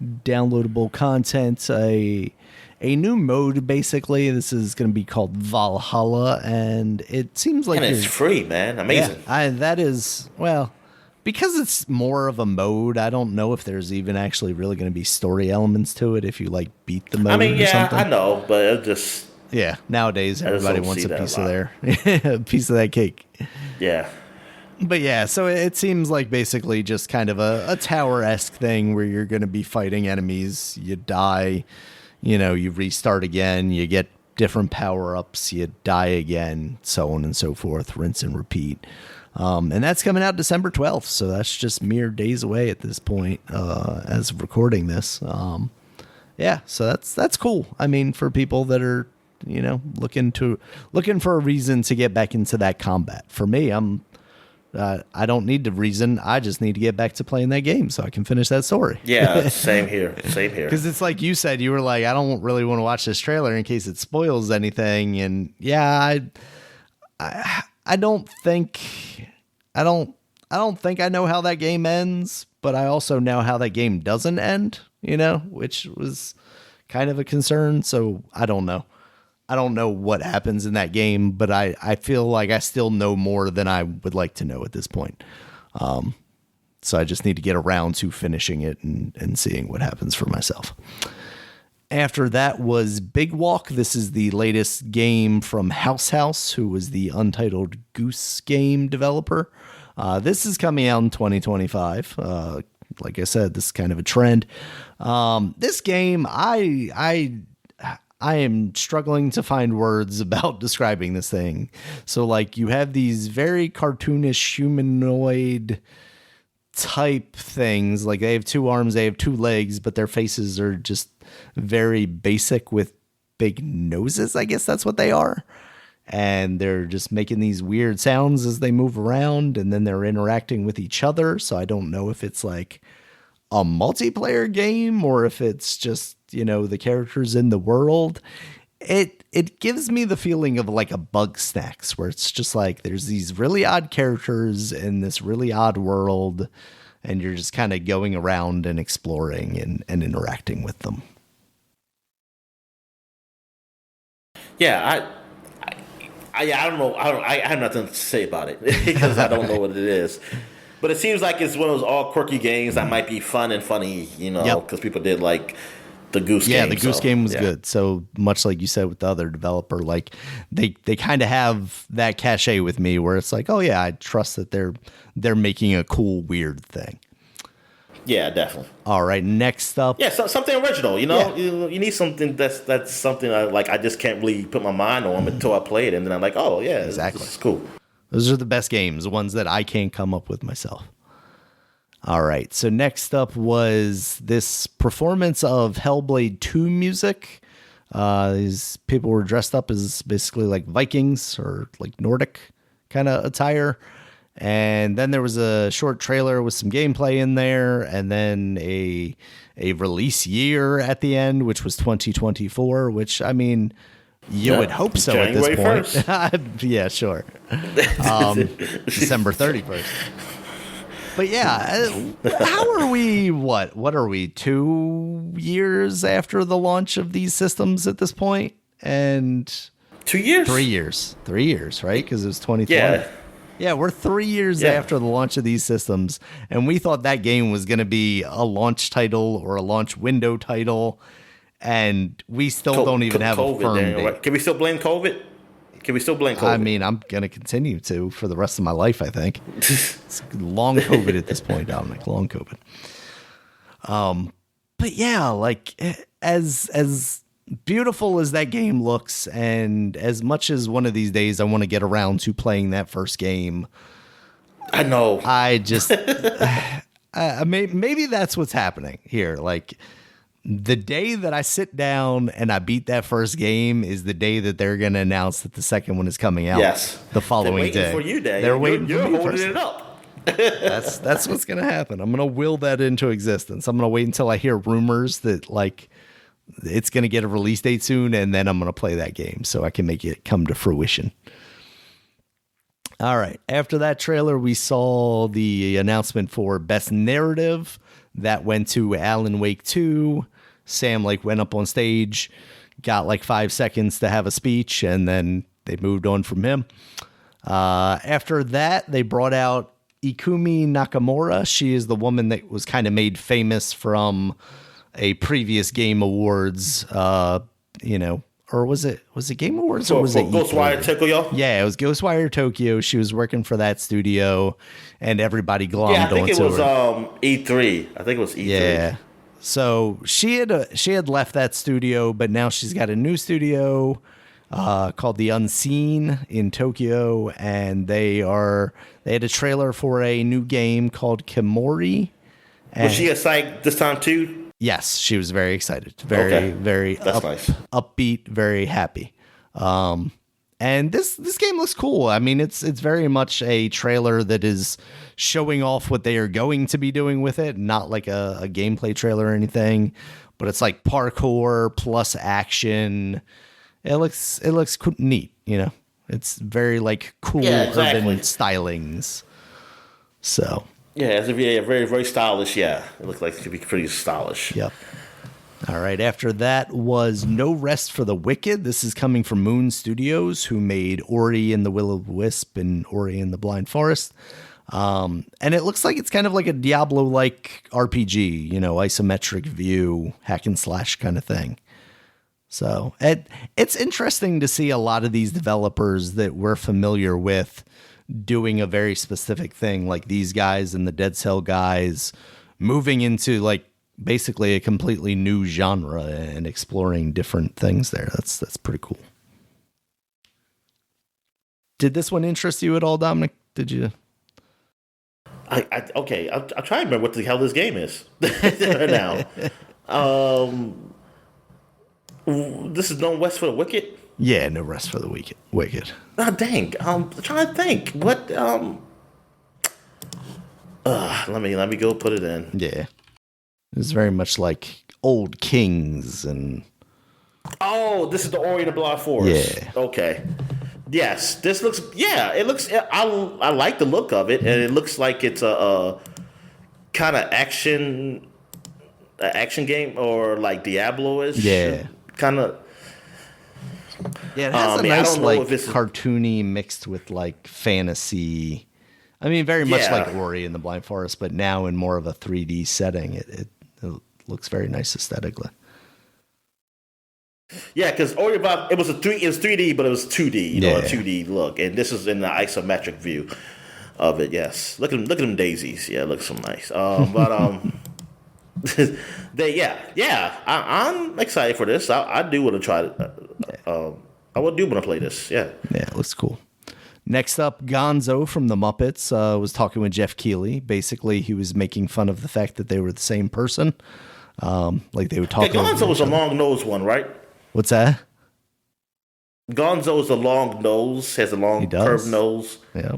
downloadable content, a new mode, basically. This is going to be called Valhalla, and it seems like And it's free, man. Amazing. Yeah, that is, well, because it's more of a mode, I don't know if there's even actually really going to be story elements to it if you, like, beat the mode I mean, or yeah, something. I know, but it just... Yeah, nowadays everybody wants a piece of a piece of that cake. Yeah. But yeah, so it seems like basically just kind of a tower-esque thing where you're going to be fighting enemies, you die, you restart again, you get different power-ups, you die again, so on and so forth, rinse and repeat. And that's coming out December 12th, so that's just mere days away at this point as of recording this. Yeah, so that's cool. I mean, for people that are, looking for a reason to get back into that combat. For me, I don't need the reason. I just need to get back to playing that game so I can finish that story. Yeah, same here. Same here. Because it's like you said, you were like, I don't really want to watch this trailer in case it spoils anything. And yeah, I don't think I think I know how that game ends, but I also know how that game doesn't end, which was kind of a concern. So I don't know. I don't know what happens in that game, but I feel like I still know more than I would like to know at this point. So I just need to get around to finishing it and seeing what happens for myself. After that was Big Walk. This is the latest game from House, who was the Untitled Goose Game developer. This is coming out in 2025. Like I said, this is kind of a trend. This game, I am struggling to find words about describing this thing. So, like, you have these very cartoonish humanoid type things. Like, they have 2 arms, they have 2 legs, but their faces are just very basic with big noses. I guess that's what they are. And they're just making these weird sounds as they move around, and then they're interacting with each other. So I don't know if it's like a multiplayer game or if it's just, the characters in the world. It gives me the feeling of like a Bug Snacks, where it's just like there's these really odd characters in this really odd world, and you're just kind of going around and exploring and interacting with them. Yeah, I don't know. I have nothing to say about it because I don't know what it is. But it seems like it's one of those all quirky games that might be fun and funny, because people did like the Goose game. Yeah, the Goose game was good. So much like you said with the other developer, like they kind of have that cachet with me where it's like, oh yeah, I trust that they're making a cool, weird thing. Yeah, definitely. All right, next up. Yeah, something original. Yeah. You need something that's something I just can't really put my mind on until I play it, and then I'm like, oh yeah, exactly, it's cool. Those are the best games, the ones that I can't come up with myself. All right, so next up was this performance of Hellblade 2 music. These people were dressed up as basically like Vikings or like Nordic kind of attire. And then there was a short trailer with some gameplay in there, and then a release year at the end, which was 2024, which, I mean, you would hope so January at this point. 1st. Yeah, sure. December 31st. But yeah, how are we, what are we, 2 years after the launch of these systems at this point? And 2 years? 3 years. 3 years, right? Because it was 2020. Yeah. Yeah, we're 3 years after the launch of these systems, and we thought that game was going to be a launch title or a launch window title, and we still don't even have a firm date. Right? Can we still blame COVID? I mean, I'm going to continue to for the rest of my life, I think. It's long COVID at this point, Dominic. Long COVID. But But yeah, like as beautiful as that game looks, and as much as one of these days I want to get around to playing that first game, I know. I just maybe that's what's happening here. Like the day that I sit down and I beat that first game is the day that they're going to announce that the second one is coming out. Yes, the following day. For you, Dave. They're waiting. You're for me holding first. it up. That's what's going to happen. I'm going to will that into existence. I'm going to wait until I hear rumors that like it's going to get a release date soon, and then I'm going to play that game so I can make it come to fruition. All right. After that trailer, we saw the announcement for Best Narrative that went to Alan Wake 2. Sam like went up on stage, got like 5 seconds to have a speech, and then they moved on from him. After that, they brought out Ikumi Nakamura. She is the woman that was kind of made famous from a previous Game Awards, or was it Game Awards or was it Ghostwire Tokyo? Yeah, it was Ghostwire Tokyo. She was working for that studio, and everybody glommed onto her. I think it was E3. I think it was E3. Yeah. So she had left that studio, but now she's got a new studio called The Unseen in Tokyo, and they had a trailer for a new game called Kimori. Was she excited this time too? Yes, she was very excited. Very That's nice. Upbeat, very happy. And this game looks cool. I mean, it's very much a trailer that is showing off what they are going to be doing with it, not like a gameplay trailer or anything, but it's like parkour plus action. It looks neat, you know. It's very like cool urban stylings. So yeah, it's very very stylish. Yeah, it looks like it could be pretty stylish. Yep. All right. After that was No Rest for the Wicked. This is coming from Moon Studios, who made Ori and the Will of the Wisp and Ori and the Blind Forest. And it looks like it's kind of like a Diablo-like RPG, you know, isometric view, hack and slash kind of thing. So it's interesting to see a lot of these developers that we're familiar with doing a very specific thing, like these guys and the Dead Cell guys moving into like basically a completely new genre and exploring different things there. That's pretty cool. Did this one interest you at all, Dominic? Did you? Okay. I'll try to remember what the hell this game is now. This is No Rest for the Wicked? Yeah, No Rest for the Wicked. Oh, dang. I'm trying to think. What? Let me go put it in. Yeah. It's very much like Old Kings and... Oh, this is the Ori and the Blind Forest. Yeah. Okay. Yes, this looks... Yeah, it looks... I like the look of it, and it looks like it's a kind of action game, or like Diablo-ish. Yeah. Kind of... Yeah, it has a nice like cartoony mixed with like fantasy. I mean, very much like Ori and the Blind Forest, but now in more of a 3D setting. It looks very nice aesthetically. Yeah, because Ori it was 3D, but it was 2D. You know, a 2D look, and this is in the isometric view of it. Yes, look at them daisies. Yeah, it looks so nice. I'm excited for this. I do want to try it. I do want to play this. Yeah, it looks cool. Next up, Gonzo from the Muppets was talking with Geoff Keighley. Basically, he was making fun of the fact that they were the same person. Like they were talking. Yeah, Gonzo was a long-nosed one, right? What's that? Gonzo's a long nose, has a long curved nose. Yeah.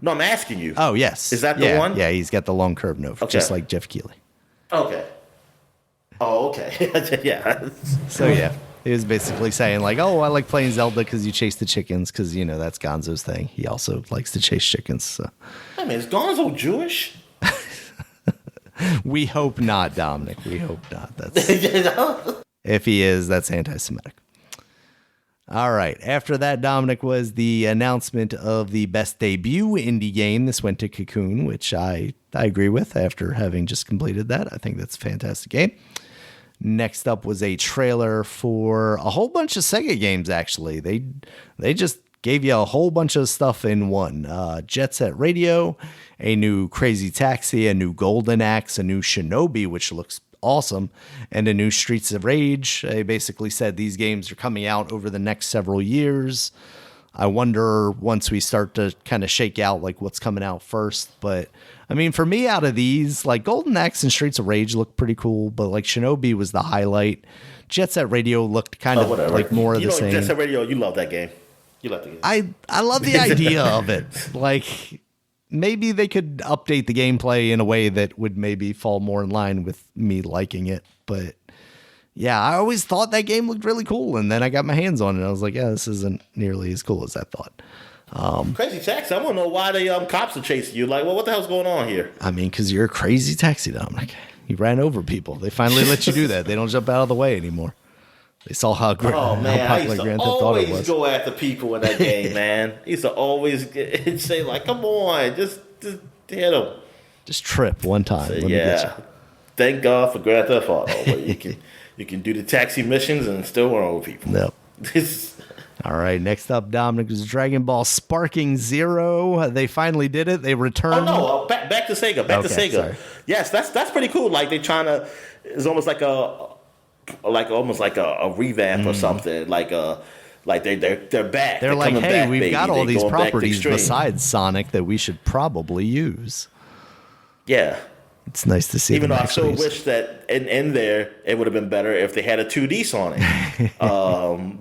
No, I'm asking you. Oh, yes. Is that the one? Yeah, he's got the long curved nose, just like Geoff Keighley. Okay. Oh, okay. Yeah. So, yeah. He was basically saying, like, oh, I like playing Zelda because you chase the chickens, because, you know, that's Gonzo's thing. He also likes to chase chickens. So. I mean, is Gonzo Jewish? We hope not, Dominic. We hope not. That's if he is, that's anti-Semitic. All right. After that, Dominic, was the announcement of the best debut indie game. This went to Cocoon, which I agree with after having just completed that. I think that's a fantastic game. Next up was a trailer for a whole bunch of Sega games, actually. They just gave you a whole bunch of stuff in one. Jet Set Radio, a new Crazy Taxi, a new Golden Axe, a new Shinobi, which looks awesome. And a new Streets of Rage. They basically said these games are coming out over the next several years. I wonder once we start to kind of shake out like what's coming out first. But I mean, for me, out of these, like Golden Axe and Streets of Rage look pretty cool, but like Shinobi was the highlight. Jet Set Radio looked kind of like more of the same. Jet Set Radio, you love that game. You love the game. I love the idea of it. Like maybe they could update the gameplay in a way that would maybe fall more in line with me liking it. But yeah, I always thought that game looked really cool, and then I got my hands on it, and I was like, yeah, this isn't nearly as cool as I thought. Crazy Taxi, I want to know why the cops are chasing you. Like, well, what the hell's going on here? I mean, because you're a crazy taxi, Dominic. You ran over people. They finally let you do that. They don't jump out of the way anymore. They saw how great, oh man, how I used popular to Grand Theft Auto was. always go after people in that game, man. I used to always say like, come on, just hit them. Just trip one time. So, yeah. Thank God for Grand Theft Auto. Where you can do the taxi missions and still run over people. Yep. All right, next up, Dominic, is Dragon Ball Sparking Zero. They finally did it. They returned. Oh no, back to Sega. Back to Sega. Sorry. Yes, that's pretty cool. Like they're trying to. It's almost like a revamp or something. Like they're back. They're like, hey, back, we've baby. got all these properties to besides Sonic that we should probably use. Yeah. It's nice to see. Even though I still wish that in there it would have been better if they had a 2D Sonic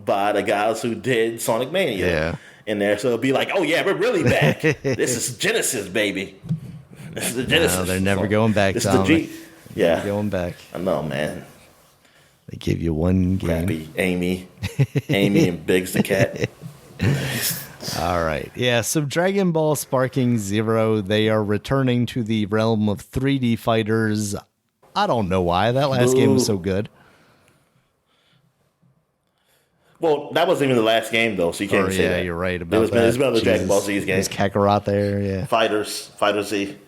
by the guys who did Sonic Mania. Yeah. In there, so it'll be like, oh yeah, we're really back. This is Genesis, baby. This is the Genesis. No, they're never going back. This is the G. Yeah, they're going back. I know, man. They give you one game. Crappy Amy and Biggs the cat. All right. Yeah, so Dragon Ball Sparking Zero, they are returning to the realm of 3D fighters. I don't know why. That last game was so good. Well, that wasn't even the last game, though, so you can't say that. Yeah, you're right about that. There's been other Dragon Ball Z's games. There's Kakarot there, yeah. Fighter Z.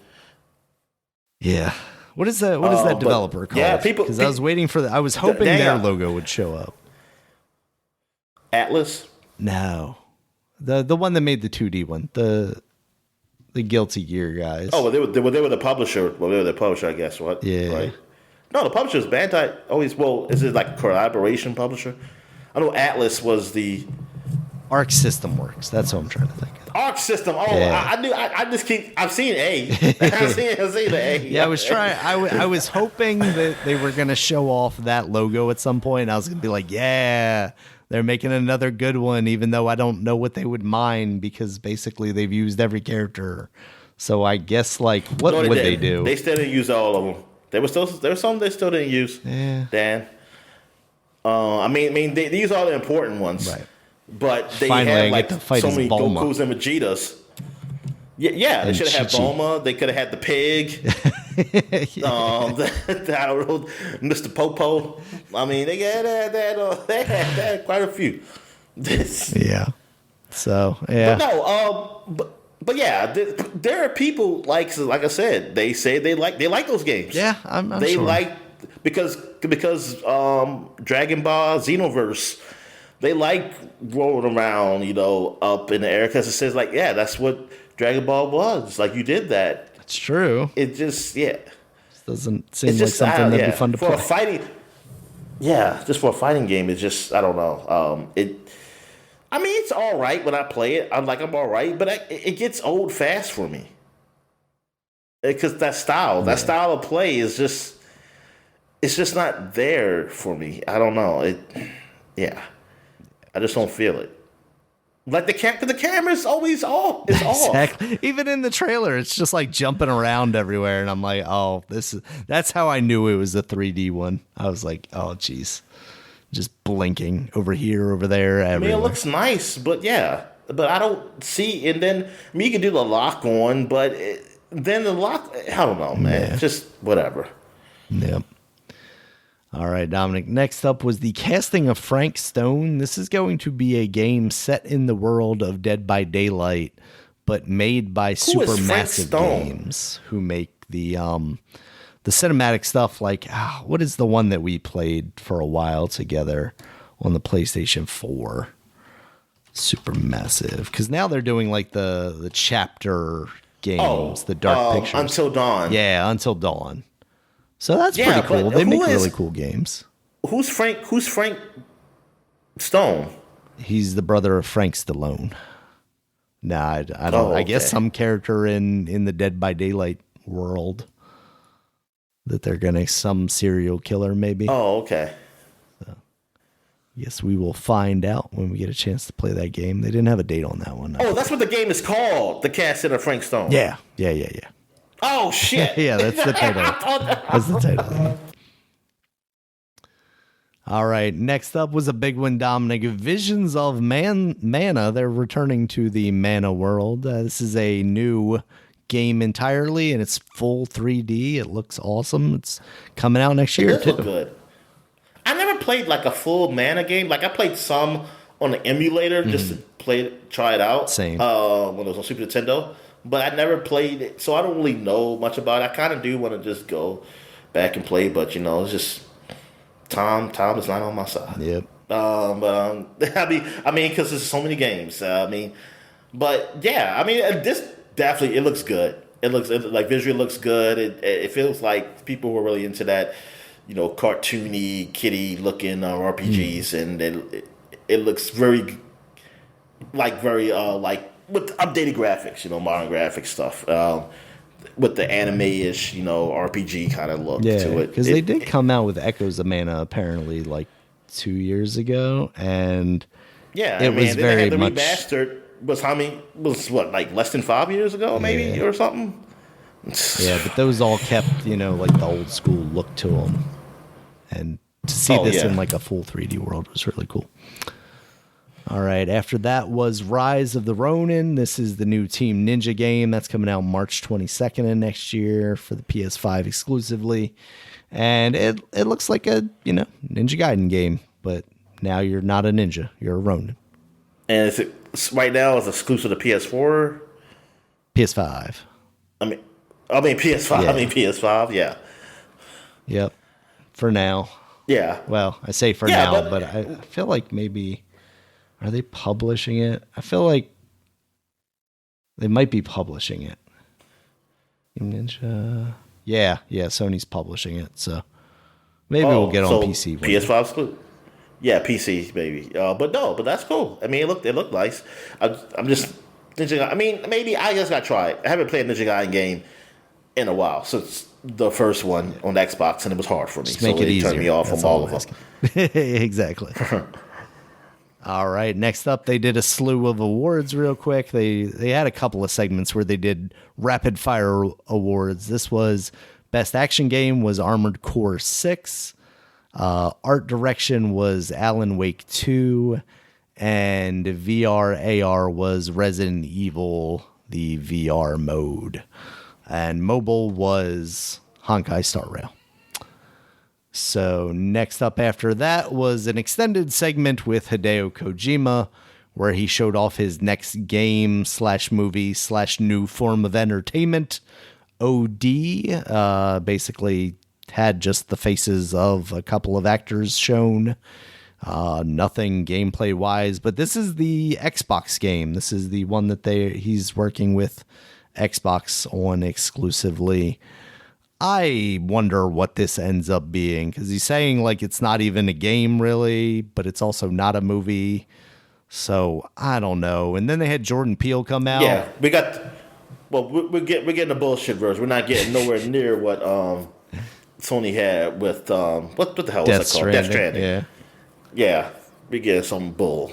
Yeah. What is that developer called? Yeah, because I was waiting for I was hoping their logo would show up. Atlas? No. The one that made the 2D one, the Guilty Gear guys. Oh, well, they were the publisher. Well, they were the publisher, I guess. What? Yeah. Right? No, the publisher is Bandai. Is it like a collaboration publisher? I know Atlas was the Arc System Works. That's what I'm trying to think of. Arc System. Oh, yeah. I knew. I've seen A. I've seen the A. Yeah, I was trying. I was hoping that they were going to show off that logo at some point. I was going to be like, yeah. They're making another good one, even though I don't know what they would mind because basically they've used every character. So I guess what would they do? They still didn't use all of them. There were some they still didn't use. Yeah. Dan. I mean, these are the important ones. Right. But they finally, had so many Bulma. Gokus and Vegetas. Yeah, they should have had Bulma. They could have had the pig. Mr. Popo. I mean, they had quite a few. Yeah. So yeah. But no. But yeah, there are people like I said. They say they like those games. Yeah, I'm they sure. like because Dragon Ball Xenoverse. They like rolling around, up in the air because it says that's what Dragon Ball was. Like you did that. It's true. It just It doesn't seem like something that'd be fun to play. For a fighting, just for a fighting game, it's just I don't know. I mean, it's all right when I play it. I'm all right, but it gets old fast for me because that style of play is just it's just not there for me. I don't know. I just don't feel it. Like the camera's always off. It's exactly. off. Even in the trailer, it's just jumping around everywhere, and I'm like, oh, that's how I knew it was a 3D one. I was like, oh, geez, just blinking over here, over there, everywhere. I mean, it looks nice, but I don't see. And then you can do the lock on, but then the lock, I don't know, man. Yeah. Just whatever. Yep. All right, Dominic. Next up was the casting of Frank Stone. This is going to be a game set in the world of Dead by Daylight, but made by Supermassive Games, who make the cinematic stuff. What is the one that we played for a while together on the PlayStation 4? Supermassive, because now they're doing the chapter games, the dark pictures. Until Dawn. Yeah, Until Dawn. So that's Yeah, pretty cool. but They who make is- really cool games. Who's Frank Stone? He's the brother of Frank Stallone. Nah, I don't. Oh, I guess okay. some character in the Dead by Daylight world that they're gonna some serial killer maybe. Oh, okay. Yes, we will find out when we get a chance to play that game. They didn't have a date on that one. Oh, that's what the game is called. The Castle of Frank Stone. Yeah. Oh shit. Yeah, that's the title. That's the title. All right, next up was a big one, Dominic. Visions of Mana. They're returning to the Mana world. This is a new game entirely, and it's full 3D. It looks awesome. It's coming out next year, It does too. look good. I never played like a full Mana game. Like I played some on the emulator just to try it out. Same. When it was on Super Nintendo, but I never played it, so I don't really know much about it. I kind of do want to just go back and play, but it's just time is not on my side. Yep. I mean, because there's so many games. But yeah, I mean, this definitely it looks good. Like visually looks good. It feels like people were really into that, cartoony, kitty looking RPGs, and it looks very like with updated graphics, modern graphics stuff. With the anime-ish, RPG kind of look to it. Because they did come out with Echoes of Mana apparently like 2 years ago, and it was very the much remastered. Was what, like less than 5 years ago, maybe, or something? Yeah, but those all kept, like the old school look to them. And to see this in like a full 3D world was really cool. All right, after that was Rise of the Ronin. This is the new Team Ninja game that's coming out March 22nd of next year for the PS5 exclusively. And it looks like a, Ninja Gaiden game, but now you're not a ninja, you're a Ronin. And right now it's exclusive to PS4? PS5. I mean PS5. Yeah. I mean PS5. Yeah. Yep. For now. Yeah. Well, I say for now, but I feel like maybe are they publishing it? I feel like they might be publishing it. Ninja. Yeah, Sony's publishing it, so maybe we'll get on PC. PS5 exclusive. Yeah, PC maybe. But that's cool. I mean, it looked nice. I'm just Ninja. I mean, maybe I just got to try it. I haven't played a Ninja Gaiden game in a while since the first one on Xbox, and it was hard for me. Just make it easier. Turned me off from all of them. Exactly. All right. Next up, they did a slew of awards real quick. They had a couple of segments where they did rapid fire awards. This was Best Action Game was Armored Core 6. Art direction was Alan Wake 2. And VR AR was Resident Evil, the VR mode. And mobile was Honkai Star Rail. So next up after that was an extended segment with Hideo Kojima, where he showed off his next game / movie / new form of entertainment. OD basically had just the faces of a couple of actors shown. Nothing gameplay wise, but this is the Xbox game. This is the one that he's working with Xbox on exclusively. I wonder what this ends up being, because he's saying like it's not even a game really, but it's also not a movie. So I don't know. And then they had Jordan Peele come out. Yeah, we're getting the bullshit version. We're not getting nowhere near what Sony had with what the hell was that called? Death Stranding. Yeah, we getting some bull.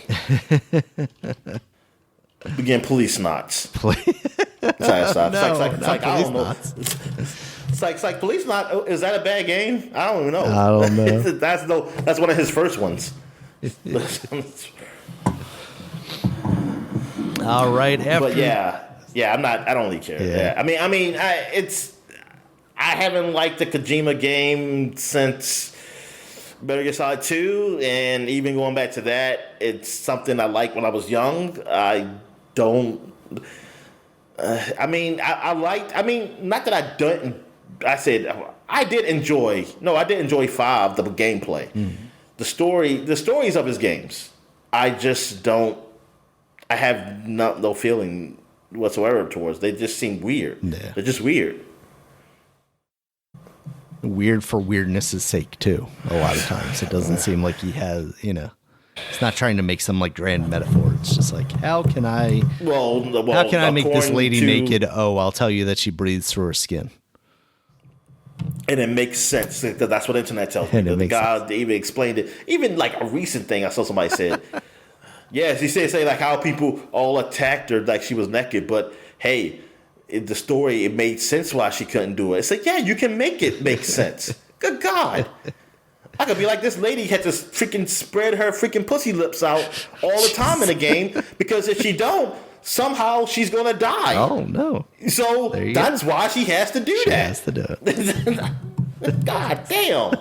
We getting police knots. It's like I don't know. It's like police knot. Is that a bad game? I don't even know. I don't know. That's one of his first ones. All right, but yeah, I'm not. I don't really care. Yeah. I haven't liked the Kojima game since Metal Gear Solid 2, and even going back to that, it's something I liked when I was young. I don't. Not that I don't. I said I did enjoy. No, I did enjoy 5, the gameplay, the stories of his games. I just don't. I have no feeling whatsoever towards. They just seem weird. Yeah. They're just weird. weird for weirdness' sake too. A lot of times it doesn't seem like he has, it's not trying to make some like grand metaphor. It's just like, how can I make this lady naked? Oh, I'll tell you that she breathes through her skin. And it makes sense because that's what the internet tells me. The guy even explained it. Even like a recent thing I saw somebody said. Yes, he said like how people all attacked her like she was naked, but hey, the story, it made sense why she couldn't do it. It's like, yeah, you can make it make sense. Good God. I could be like, this lady had to freaking spread her freaking pussy lips out all the time in the game because if she don't, somehow she's going to die. Oh, no. So that's why she has to do that. She has to do it. God damn.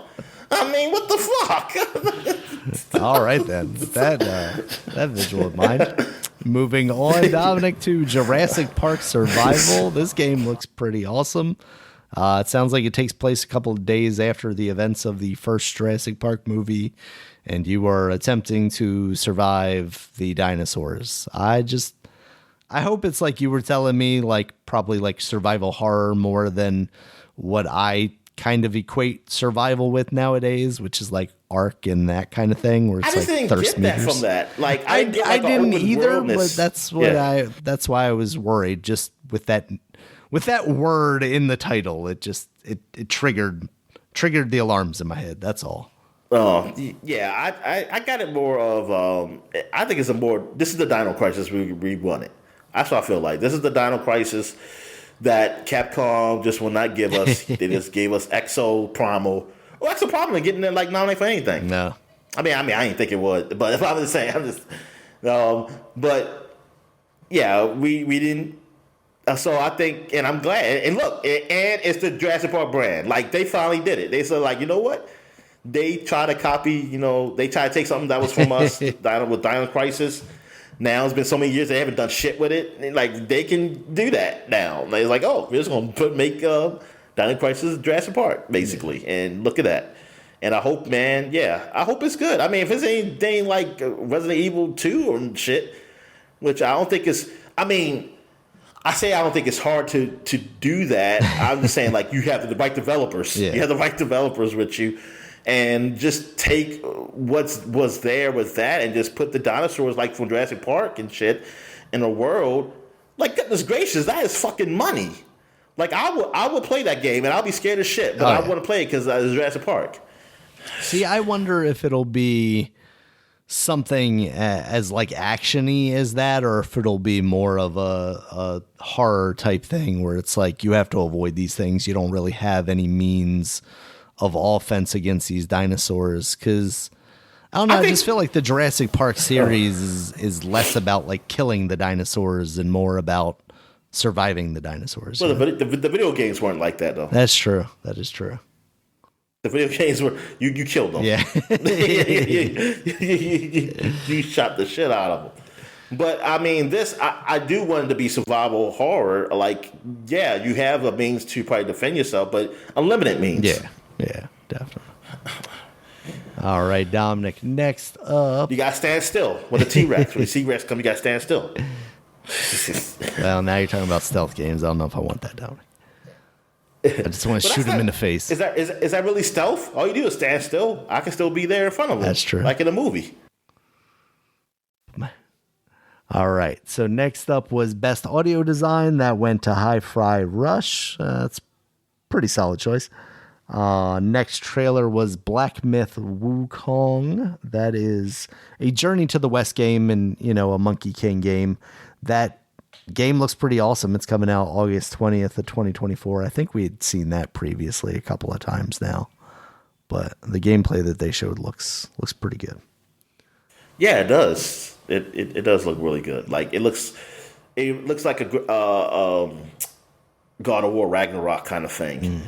I mean, what the fuck? All right, then. That visual of mine. Moving on, Dominic, to Jurassic Park Survival. This game looks pretty awesome. It sounds like it takes place a couple of days after the events of the first Jurassic Park movie, and you are attempting to survive the dinosaurs. I hope it's like you were telling me, like probably like survival horror more than what I kind of equate survival with nowadays, which is like Ark and that kind of thing, where it's I just like didn't thirst get that meters. from that. Like I didn't either, worldness. but that's why I was worried. Just with that word in the title, it triggered the alarms in my head. That's all. Oh yeah, I got it more of. I think it's this is the Dino Crisis we won it. That's what I feel like. This is the Dino Crisis that Capcom just will not give us. They just gave us Exo Primal. Well, Exo Primal ain't getting there like nominated for anything. No. I mean, I didn't think it would, but if I'm just saying, but yeah, we didn't. So I think, and I'm glad. And look, and it's the Jurassic Park brand. Like they finally did it. They said, like, you know what? They try to copy. They try to take something that was from us, with Dino Crisis. Now it's been so many years they haven't done shit with it. And, like they can do that now. Like, it's like, oh, we're just gonna make Dino Crisis Jurassic Park basically, and look at that. And I hope, man, I hope it's good. I mean, if it's anything like Resident Evil 2 or shit, which I don't think is. I mean, I don't think it's hard to do that. I'm just saying, like, you have the right developers. Yeah. You have the right developers with you. And just take what's there with that and just put the dinosaurs like from Jurassic Park and shit in a world. Like, goodness gracious, that is fucking money. Like, I would play that game and I'll be scared as shit, but I want to play it because it's Jurassic Park. See, I wonder if it'll be something as like action-y as that, or if it'll be more of a horror type thing where it's like you have to avoid these things. You don't really have any means of offense against these dinosaurs, because I don't know. I just feel like the Jurassic Park series is less about like killing the dinosaurs and more about surviving the dinosaurs. Well, the video games weren't like that, though. That's true. That is true. The video games were you killed them. Yeah, you shot the shit out of them. But I mean, this I do want it to be survival horror. Like, yeah, you have a means to probably defend yourself, but unlimited means. Yeah, definitely. All right, Dominic, next up. You got to stand still. When the T-Rex, when the T-Rex come, you got to stand still. Well, now you're talking about stealth games. I don't know if I want that, Dominic. I just want to shoot him in the face. Is that really stealth? All you do is stand still. I can still be there in front of him. That's true. Like in a movie. All right, so next up was Best Audio Design. That went to Hi-Fi Rush. That's pretty solid choice. Next trailer was Black Myth Wukong. That is a Journey to the West game and, a Monkey King game. That game looks pretty awesome. It's coming out August 20th of 2024. I think we had seen that previously a couple of times now, but the gameplay that they showed looks pretty good. Yeah, it does. It does look really good. Like it looks like a God of War Ragnarok kind of thing.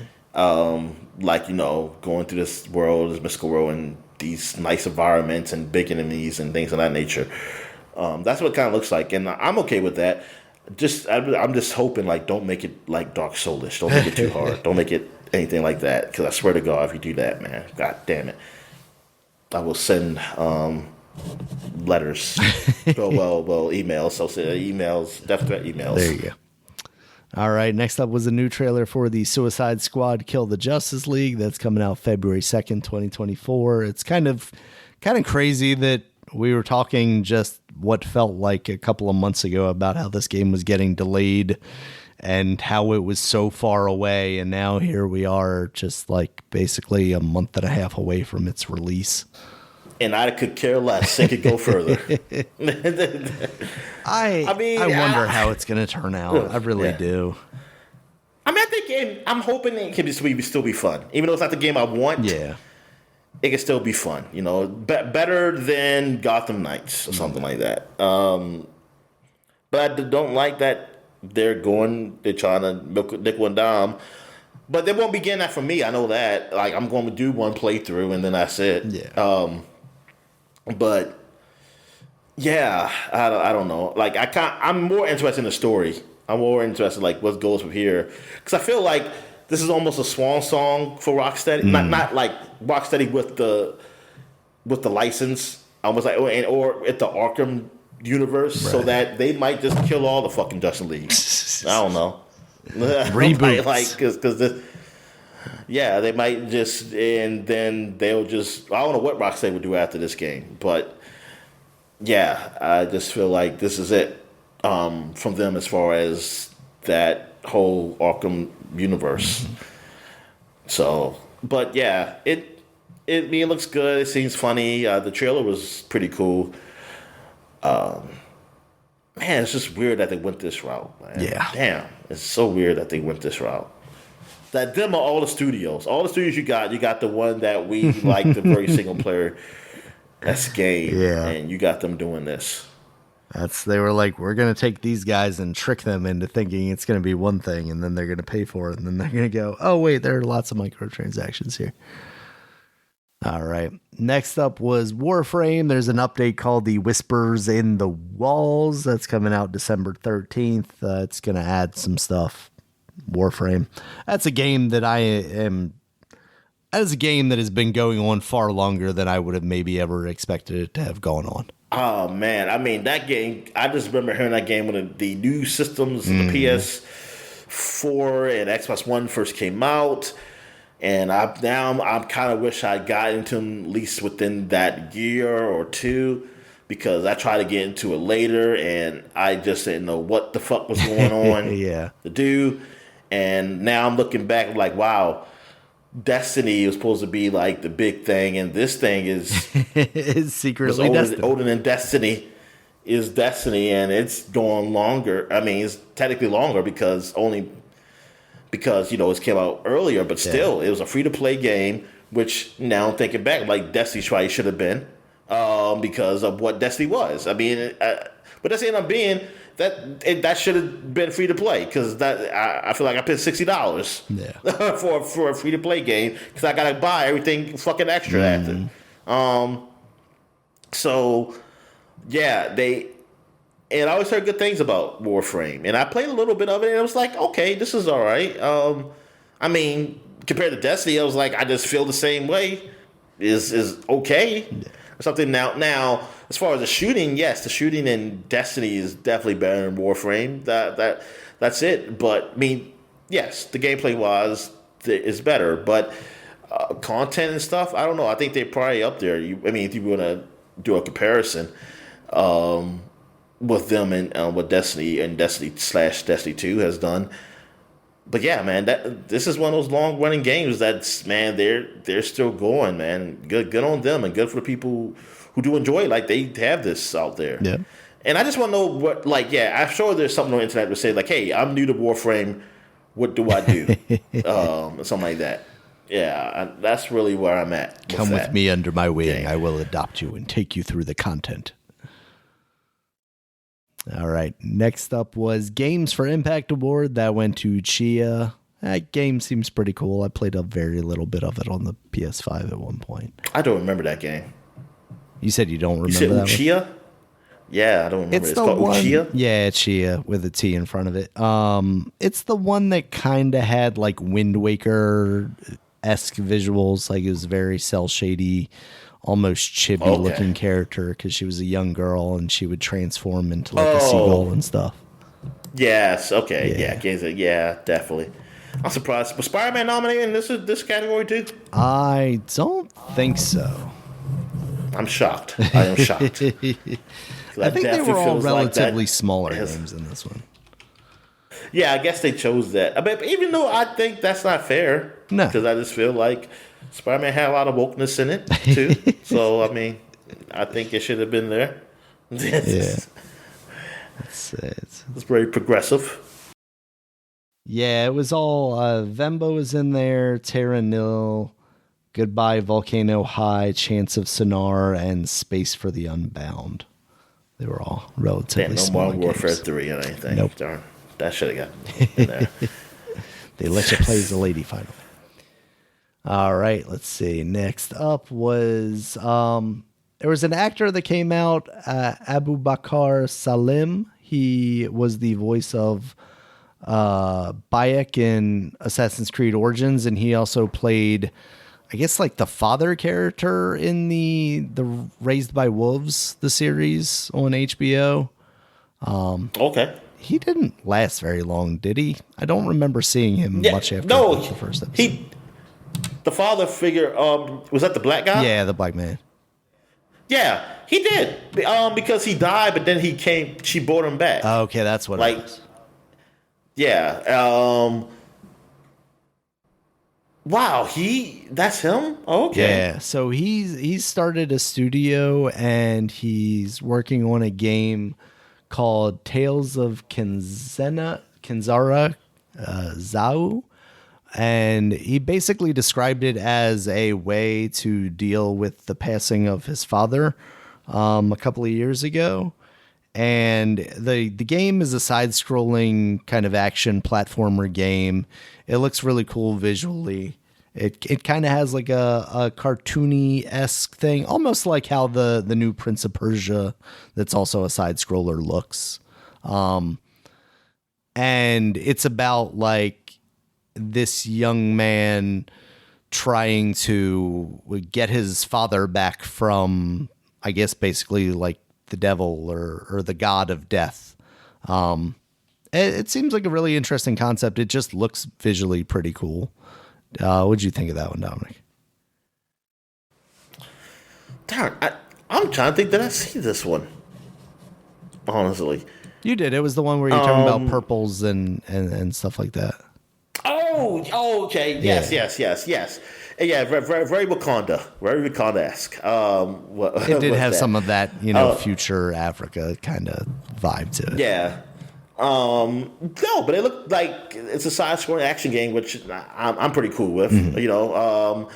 Like, going through this world, this mystical world, and these nice environments and big enemies and things of that nature. That's what it kind of looks like, and I'm okay with that. I'm just hoping, like, don't make it like Dark Soulish. Don't make it too hard. Don't make it anything like that, because I swear to God, if you do that, man, God damn it, I will send letters. well, emails. So emails, death threat emails. There you go. All right, next up was a new trailer for the Suicide Squad Kill the Justice League. That's coming out February 2nd, 2024. It's kind of crazy that we were talking just what felt like a couple of months ago about how this game was getting delayed and how it was so far away, and now here we are just like basically a month and a half away from its release. And I could care less. It could go further. I wonder how it's going to turn out. I really do. I mean, I'm hoping it can still be fun. Even though it's not the game I want, yeah, it can still be fun. You know, better than Gotham Knights or something like that. But I don't like that they're trying to milk nickel and dime. But they won't be getting that from me. I know that. Like, I'm going to do one playthrough and then that's it. Yeah. But yeah, I don't know. Like, I'm more interested in the story. I'm more interested like what goes from here, because I feel like this is almost a swan song for Rocksteady. Not like Rocksteady with the license, almost like or at the Arkham universe, right. So that they might just kill all the fucking Justice League. I don't know. Reboot, like because yeah, they might just, and then they'll just, I don't know what Rocksteady would do after this game, but yeah, I just feel like this is it from them as far as that whole Arkham universe. So, but yeah, it looks good. It seems funny. The trailer was pretty cool. Man, it's just weird that they went this route, man. Yeah. Damn, it's so weird that they went this route. That them are all the studios. All the studios you got the one that we like, the very single player that's game. Yeah. And you got them doing this. They were like, we're going to take these guys and trick them into thinking it's going to be one thing, and then they're going to pay for it, and then they're going to go, oh, wait, there are lots of microtransactions here. All right. Next up was Warframe. There's an update called The Whispers in the Walls. That's coming out December 13th. It's going to add some stuff. Warframe. That's a game that has been going on far longer than I would have maybe ever expected it to have gone on. Oh, man. I mean, that game, I just remember hearing that game when the new systems, the PS4 and Xbox One first came out. And I kind of wish I got into them at least within that year or two, because I tried to get into it later and I just didn't know what the fuck was going on to do. And now I'm looking back like, wow, Destiny was supposed to be like the big thing, and this thing is secretly older than Destiny is Destiny, and it's going longer. I mean, it's technically longer because it came out earlier, but still, it was a free-to-play game, which now thinking back, like Destiny probably should have been because of what Destiny was. I mean, but that's ended up being that should have been free-to-play, because I feel like I paid $60 for a free-to-play game because I got to buy everything fucking extra after. So, yeah, and I always heard good things about Warframe. And I played a little bit of it, and it was like, okay, this is all right. I mean, compared to Destiny, I was like, I just feel the same way. Is okay. Yeah. Something now, as far as the shooting, yes, the shooting in Destiny is definitely better than Warframe. That's it. But, I mean, yes, the gameplay-wise is better. But content and stuff, I don't know. I think they're probably up there. If you want to do a comparison, with them and what Destiny and Destiny/Destiny 2 has done. But yeah, man, this is one of those long running games that's, man, they're still going, man. Good on them, and good for the people who do enjoy it. Like, they have this out there. Yeah. And I just want to know what, like, I'm sure there's something on the internet that say like, hey, I'm new to Warframe. What do I do? Something like that. Yeah, that's really where I'm at. Come with me under my wing. Yeah. I will adopt you and take you through the content. All right. Next up was Games for Impact Award. That went to Chia. That game seems pretty cool. I played a very little bit of it on the PS5 at one point. I don't remember that game. You said you don't remember that Uchia? One? Yeah, I don't remember. It's called Uchia? Yeah, Chia with a T in front of it. It's the one that kind of had like Wind Waker-esque visuals. Like, it was very cel shady, almost chibi looking character, because she was a young girl and she would transform into like a seagull and stuff. Yes. Okay. Yeah. Definitely. I'm surprised. Was Spider-Man nominated in this category too? I don't think so. I'm shocked. I am shocked. I think they were all relatively smaller games in this one. Yeah, I guess they chose that. But even though I think that's not fair, no, because I just feel like Spider-Man had a lot of wokeness in it too. So I mean, I think it should have been there. Yeah, it's very progressive. Yeah, it was all Vemba was in there, Terra Nil, Goodbye Volcano High, Chance of Sonar, and Space for the Unbound. They were all relatively small games. No Modern Warfare 3 or anything. Nope. Darn, that should have got in there. They let you play as a lady finally. All right, let's see. Next up was there was an actor that came out, Abu Bakr Salim. He was the voice of Bayek in Assassin's Creed Origins, and he also played, I guess, like the father character in the Raised by Wolves, the series on HBO. Okay. He didn't last very long, did he? I don't remember seeing him much after the first episode. The father figure, was that the black guy? Yeah, the black man. Yeah, he did. Because he died, but then she brought him back. Okay, that's what it was. Yeah. Wow, that's him? Okay. Yeah, so he's started a studio and he's working on a game called Tales of Kenzara Zau. And he basically described it as a way to deal with the passing of his father a couple of years ago. And the game is a side-scrolling kind of action platformer game. It looks really cool visually. It kind of has like a cartoony-esque thing, almost like how the new Prince of Persia, that's also a side-scroller, looks. And it's about like this young man trying to get his father back from, I guess, basically like the devil or the god of death. It seems like a really interesting concept. It just looks visually pretty cool. What'd you think of that one, Dominic? Darn, I'm trying to think that I see this one. Honestly, you did. It was the one where you're talking about purples and stuff like that. Oh, okay. Yes. Yeah, very Wakanda, very Wakanda-esque. It did have some of that, future Africa kind of vibe to it. Yeah. No, but it looked like it's a side-scrolling action game, which I'm pretty cool with. Mm-hmm.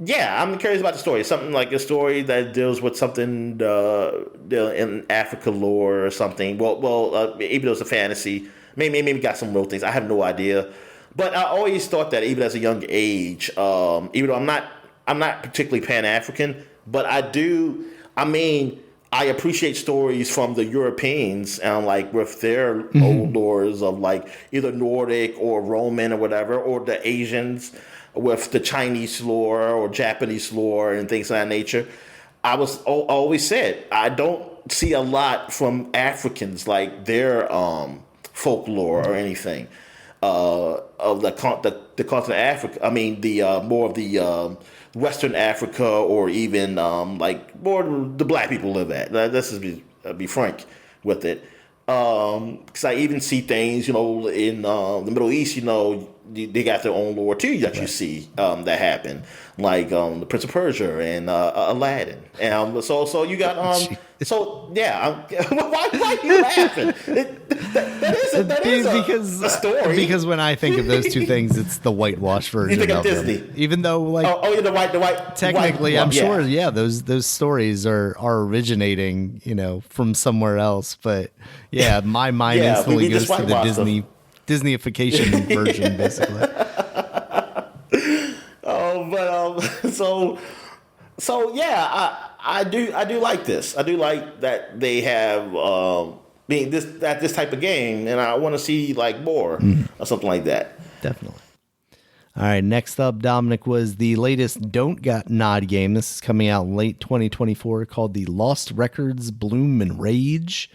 Yeah, I'm curious about the story. Something like a story that deals with something in Africa lore or something. Well, even though it's a fantasy, maybe got some real things. I have no idea. But I always thought that even as a young age, even though I'm not particularly Pan-African, but I do. I mean, I appreciate stories from the Europeans and like with their old lores of like either Nordic or Roman or whatever, or the Asians with the Chinese lore or Japanese lore and things of that nature. I always said I don't see a lot from Africans, like their folklore or anything of the continent of Africa. I mean, the more of the Western Africa, or even like more the black people live at. Let's just be frank with it. Because I even see things, in the Middle East, they got their own lore too that you see that happen, like the Prince of Persia and Aladdin, and so you got so yeah. Why are you laughing? That is a story. Because when I think of those two things, it's the whitewash version. You think of Disney, them. even though like the white. Technically, I'm sure. Yeah, those stories are originating, from somewhere else. But yeah, my mind instantly goes to the Disneyification version, basically. So yeah, I do like this. I do like that they have this type of game, and I want to see like more or something like that. Definitely. All right, next up, Dominic, was the latest Don't Got Nod game. This is coming out late 2024, called The Lost Records Bloom and Rage.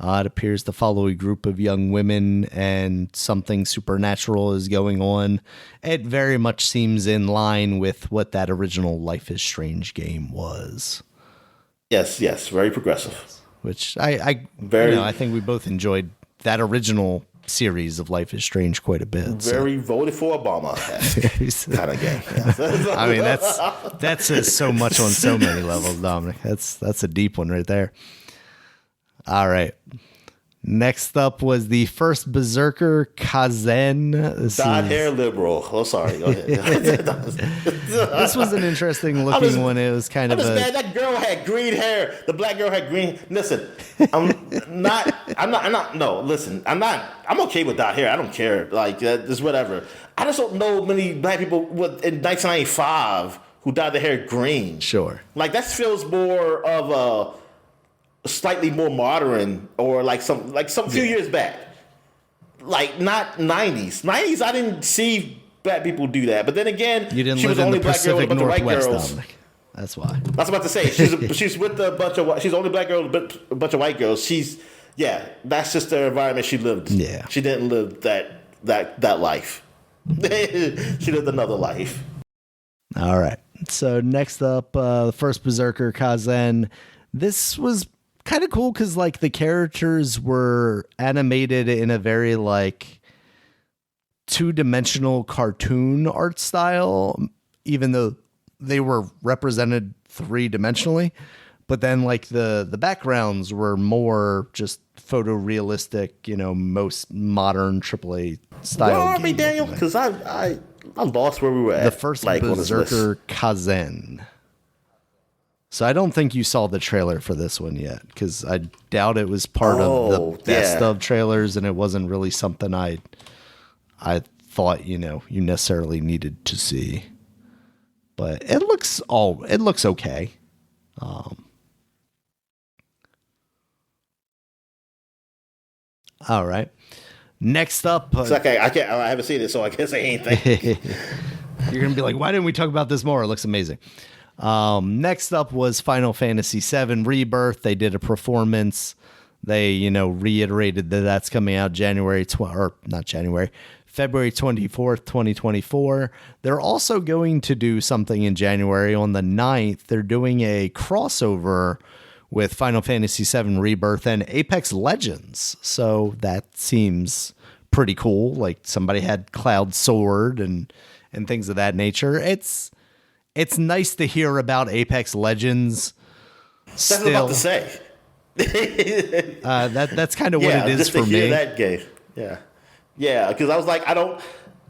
It appears to follow a group of young women and something supernatural is going on. It very much seems in line with what that original Life is Strange game was. Yes, very progressive. Which I think we both enjoyed that original series of Life is Strange quite a bit. Very voted for Obama kind of game. Yeah. I mean, that says so much on so many levels, Dominic. That's a deep one right there. All right. Next up was the first Berserker Kazen. Dyed hair liberal. Oh, sorry. Go ahead. This was an interesting looking one. It was kind of that girl had green hair. The black girl had green. Listen, I'm okay with dyed hair. I don't care. Like, just whatever. I just don't know many black people in 1995 who dyed their hair green. Sure. Like, that feels more of a slightly more modern, or like some few years back, like not 90s. I didn't see black people do that, but then again, you didn't she live was the in only the black girl with a Pacific bunch of white Northwest, girls. Dominic. That's why. I was about to say she's with a bunch of she's the only black girl with a bunch of white girls. That's just the environment she lived. Yeah, she didn't live that life. She lived another life. All right. So next up, the first Berserker Kazen. This was kind of cool because like the characters were animated in a very like two-dimensional cartoon art style, even though they were represented three-dimensionally. But then like the backgrounds were more just photorealistic, most modern AAA style. Where are we, Daniel? Because I lost where we were at. The first Berserker Kazen. So I don't think you saw the trailer for this one yet, because I doubt it was part of the best of trailers, and it wasn't really something I thought you necessarily needed to see. But it looks okay. All right. Next up, it's okay. I haven't seen it, so I can't say anything. You're gonna be like, why didn't we talk about this more? It looks amazing. Next up was Final Fantasy VII Rebirth. They did a performance. They, reiterated that that's coming out February 24th, 2024. They're also going to do something in January on the 9th. They're doing a crossover with Final Fantasy VII Rebirth and Apex Legends. So that seems pretty cool. Like somebody had Cloud Sword and things of that nature. It's nice to hear about Apex Legends. That's what I'm about to say. That's kind of what it is for me. That game, yeah. Because I was like,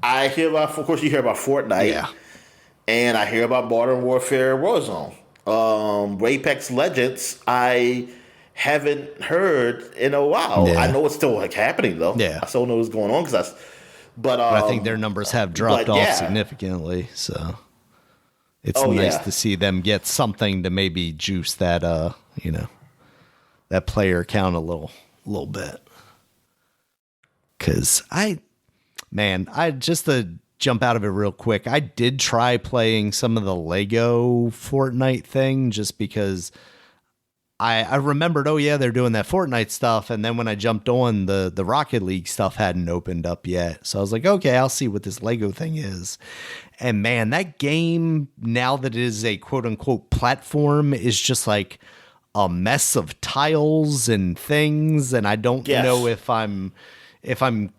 I hear about, of course, you hear about Fortnite, and I hear about Modern Warfare Warzone. Apex Legends, I haven't heard in a while. Yeah. I know it's still happening though. Yeah, I still know what's going on but I think their numbers have dropped off significantly. So. It's nice to see them get something to maybe juice that, that player count a little bit. Cause just to jump out of it real quick, I did try playing some of the Lego Fortnite thing just because I remembered, they're doing that Fortnite stuff. And then when I jumped on, the Rocket League stuff hadn't opened up yet. So I was like, okay, I'll see what this Lego thing is. And man, that game, now that it is a quote unquote platform, is just like a mess of tiles and things. And I don't know if I'm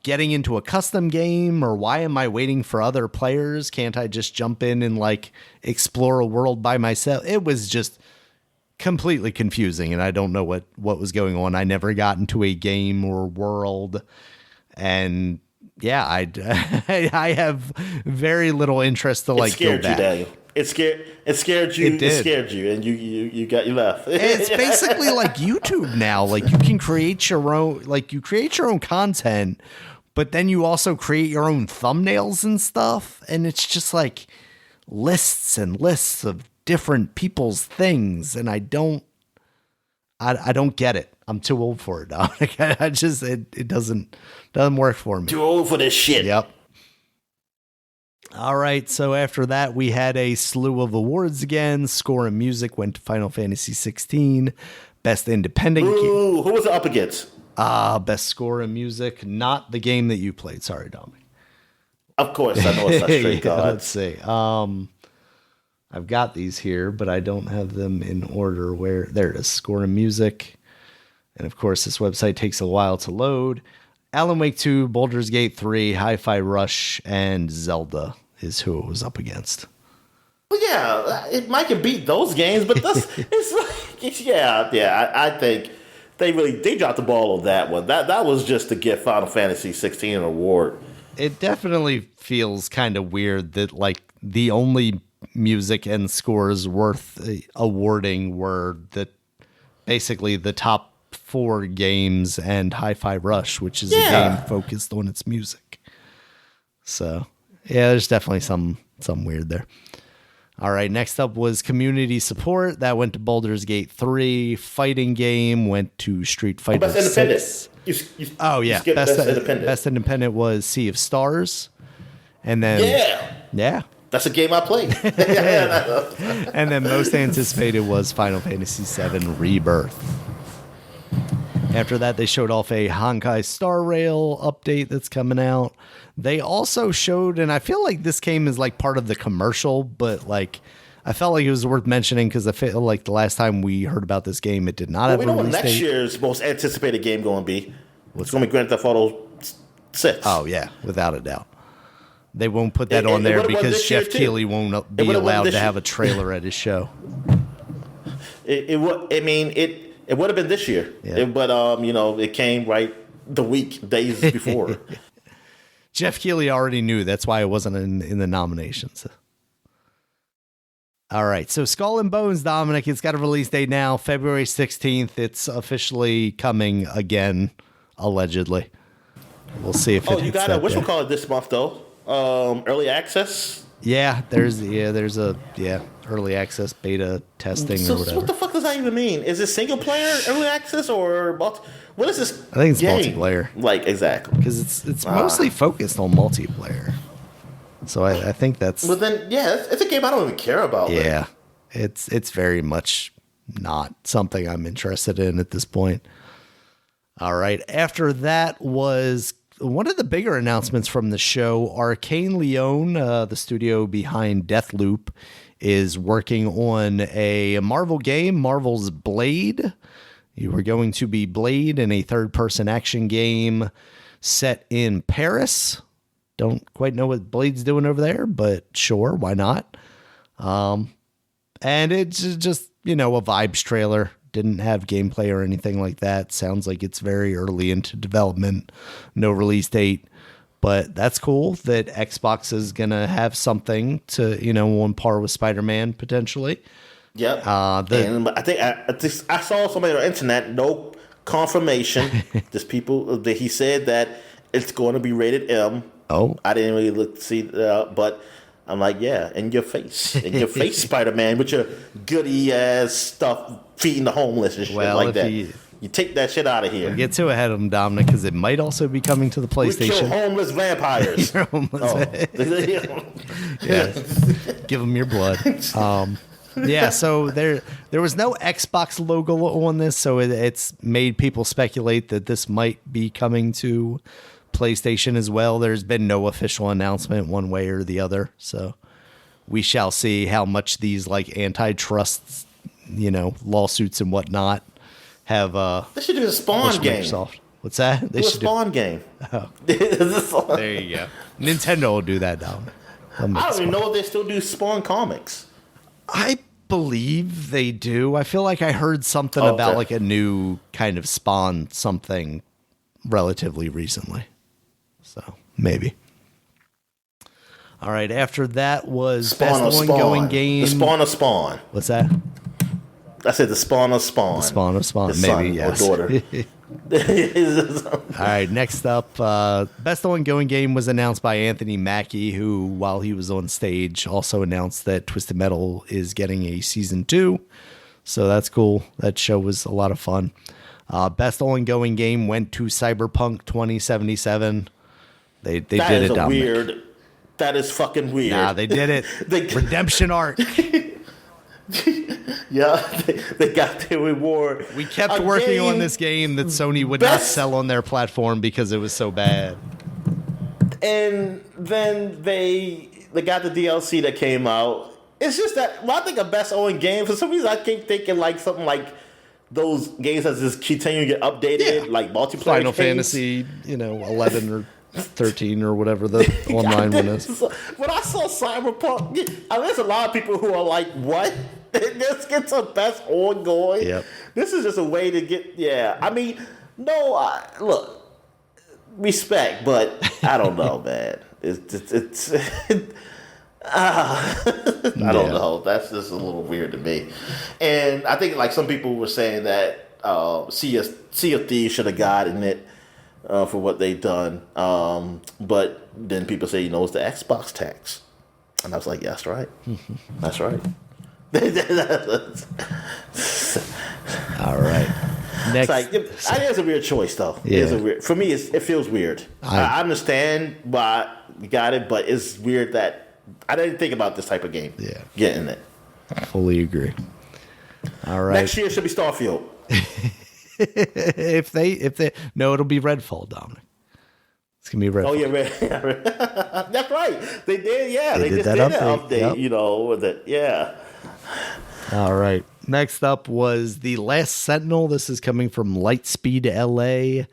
getting into a custom game, or why am I waiting for other players? Can't I just jump in and like explore a world by myself? It was just completely confusing, and I don't know what was going on. I never got into a game or world, and I have very little interest to like go back. Daniel. It scared you. It scared you, and you left. It's basically like YouTube now. Like you can create your own, content, but then you also create your own thumbnails and stuff, and it's just like lists and lists of different people's things, and I don't get it. I'm too old for it, Dominic. It doesn't work for me. Too old for this shit. Yep. All right, so after that, we had a slew of awards again. Score and music went to Final Fantasy 16. Best independent game. Who was it up against? Best score in music, not the game that you played. Sorry, Dominic. Of course, I know it's not Stray Yeah, Gods. let's see. I've got these here, but I don't have them in order. Where there it is, score in music, and of course, this website takes a while to load. Alan Wake 2, Baldur's Gate 3, Hi-Fi Rush, and Zelda is who it was up against. Well, yeah, it might can beat those games, but I think they dropped the ball on that one. That was just to get Final Fantasy 16 an award. It definitely feels kind of weird that like the only music and scores worth awarding were basically the top 4 games and Hi-Fi Rush, which is a game focused on its music. So yeah, there's definitely some weird there. All right, next up was community support. That went to Baldur's Gate 3. Fighting game went to Street Fighter Best 6. Independent. Oh, yeah. Best Independent. Best Independent was Sea of Stars. And then... Yeah. That's a game I played. And then most anticipated was Final Fantasy VII Rebirth. After that, they showed off a Honkai Star Rail update that's coming out. They also showed, and I feel like this came as like part of the commercial, but like I felt like it was worth mentioning because I feel like the last time we heard about this game, it did not have a release date. We know what next year's most anticipated game going to be. It's going to be Grand Theft Auto 6. Oh, yeah, without a doubt. They won't put that on there because Geoff Keighley won't be allowed to have a trailer at his show. It would have been this year, but it came right days before. Geoff Keighley already knew. That's why it wasn't in the nominations. All right, so Skull and Bones, Dominic, it's got a release date now, February 16th. It's officially coming again, allegedly. We'll see if it you got it. Which we'll call it this month, though. Early access? Yeah, there's early access beta testing or whatever. What the fuck does that even mean? Is it single player early access or what is this? I think it's multiplayer. Like exactly because it's mostly focused on multiplayer. So I think that's. But then it's a game I don't even care about. Yeah, it's very much not something I'm interested in at this point. All right, after that was one of the bigger announcements from the show. Arcane Leon, the studio behind Deathloop, is working on a Marvel game, Marvel's Blade. You are going to be Blade in a third-person action game set in Paris. Don't quite know what Blade's doing over there, but sure, why not? And it's just, a vibes trailer. Didn't have gameplay or anything like that. Sounds like it's very early into development. No release date. But that's cool that Xbox is going to have something to, on par with Spider-Man potentially. Yep. And I think I saw somebody on the internet, no confirmation. Just people that he said that it's going to be rated M. Oh. I didn't really see that, but I'm like, yeah, in your face, Spider-Man, with your goody ass stuff, feeding the homeless and shit like that. You take that shit out of here. Get too ahead of them, Dominic, because it might also be coming to the PlayStation. We kill homeless vampires. You're homeless. Yeah, give them your blood. So there was no Xbox logo on this, so it's made people speculate that this might be coming to PlayStation as well. There's been no official announcement one way or the other, so we shall see how much these like antitrust, lawsuits and whatnot have. They should do a Spawn game. Microsoft. What's that? They should do a Spawn game. Oh. There you go. Nintendo will do that now. I don't even know if they still do Spawn comics. I believe they do. I feel like I heard something about like a new kind of Spawn something relatively recently. So maybe. All right. After that was Spawn best ongoing game. The Spawn of Spawn. What's that? I said the Spawn of Spawn. The Spawn of Spawn. His maybe, son yes. or daughter. All right. Next up, best ongoing game was announced by Anthony Mackie, who, while he was on stage, also announced that Twisted Metal is getting a season 2. So that's cool. That show was a lot of fun. Best ongoing game went to Cyberpunk 2077. They did it, Dominic. That is fucking weird. Nah, they did it. Redemption arc. Yeah, they got their reward. We kept working on this game that Sony would not sell on their platform because it was so bad. And then they got the DLC that came out. It's just that when I think of best owning game, for some reason I keep thinking like something like those games that just continue to get updated, like multiplayer Final games. Fantasy, 11 or 13 or whatever the online one is. When I saw Cyberpunk, there's a lot of people who are like, what? This gets a best ongoing? Yep. This is just a way to get, I mean, no, look, respect, but I don't know, man. It's I don't know. That's just a little weird to me. And I think like some people were saying that Sea of Thieves should have gotten it for what they've done. But then people say, it's the Xbox tax. And I was like, yeah, that's right. That's right. All right. Next, I think it's a weird choice, though. Yeah. For me, it feels weird. I understand why you got it, but it's weird that I didn't think about this type of game. Yeah. Getting it. Fully agree. All right. Next year should be Starfield. if they no, it'll be Redfall, Dominic. It's gonna be Redfall. Oh yeah, that's right. They did. Yeah, they just that did update. An update. With it. Yeah. All right. Next up was The Last Sentinel. This is coming from Lightspeed LA.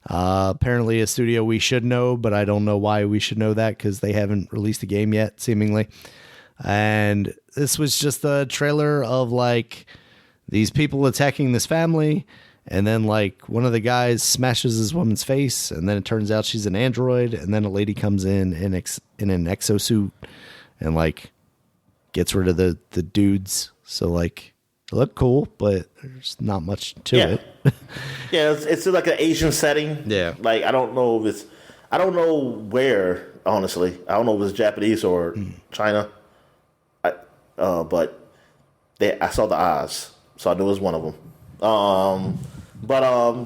Apparently a studio we should know, but I don't know why we should know that because they haven't released a game yet, seemingly. And this was just a trailer of like these people attacking this family, and then like one of the guys smashes this woman's face, and then it turns out she's an android, and then a lady comes in an exosuit and like gets rid of the dudes. So like it looked cool, but there's not much to it. Yeah, it's like an Asian setting. Yeah. Like I don't know where, honestly. I don't know if it's Japanese or China. But I saw the eyes, so I knew it was one of them.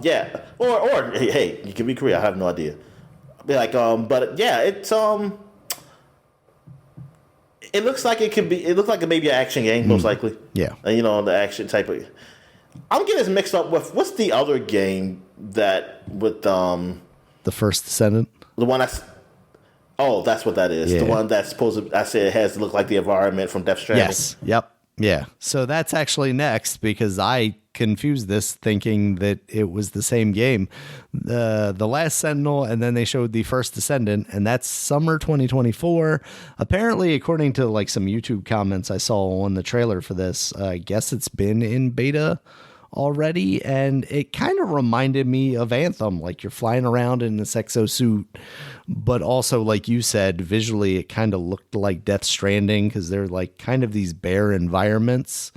Yeah. Or hey, you can be Korea. I have no idea. Be like, but yeah, it's it looks like it could be. It looks like it may be an action game, most likely. Yeah. The action type of. I'm getting this mixed up with what's the other game that with The First Descendant. the one that's. Oh, that's what that is. Yeah. The one that's supposed to. I said it has to look like the environment from Death Stranding. Yes. Yep. Yeah. So that's actually next because I confused this thinking that it was the same game. The Last Sentinel, and then they showed The First Descendant, and that's summer 2024. Apparently, according to like some YouTube comments I saw on the trailer for this, I guess it's been in beta already, and it kind of reminded me of Anthem. Like you're flying around in this exosuit, but also like you said, visually it kind of looked like Death Stranding because they're like kind of these bare environments,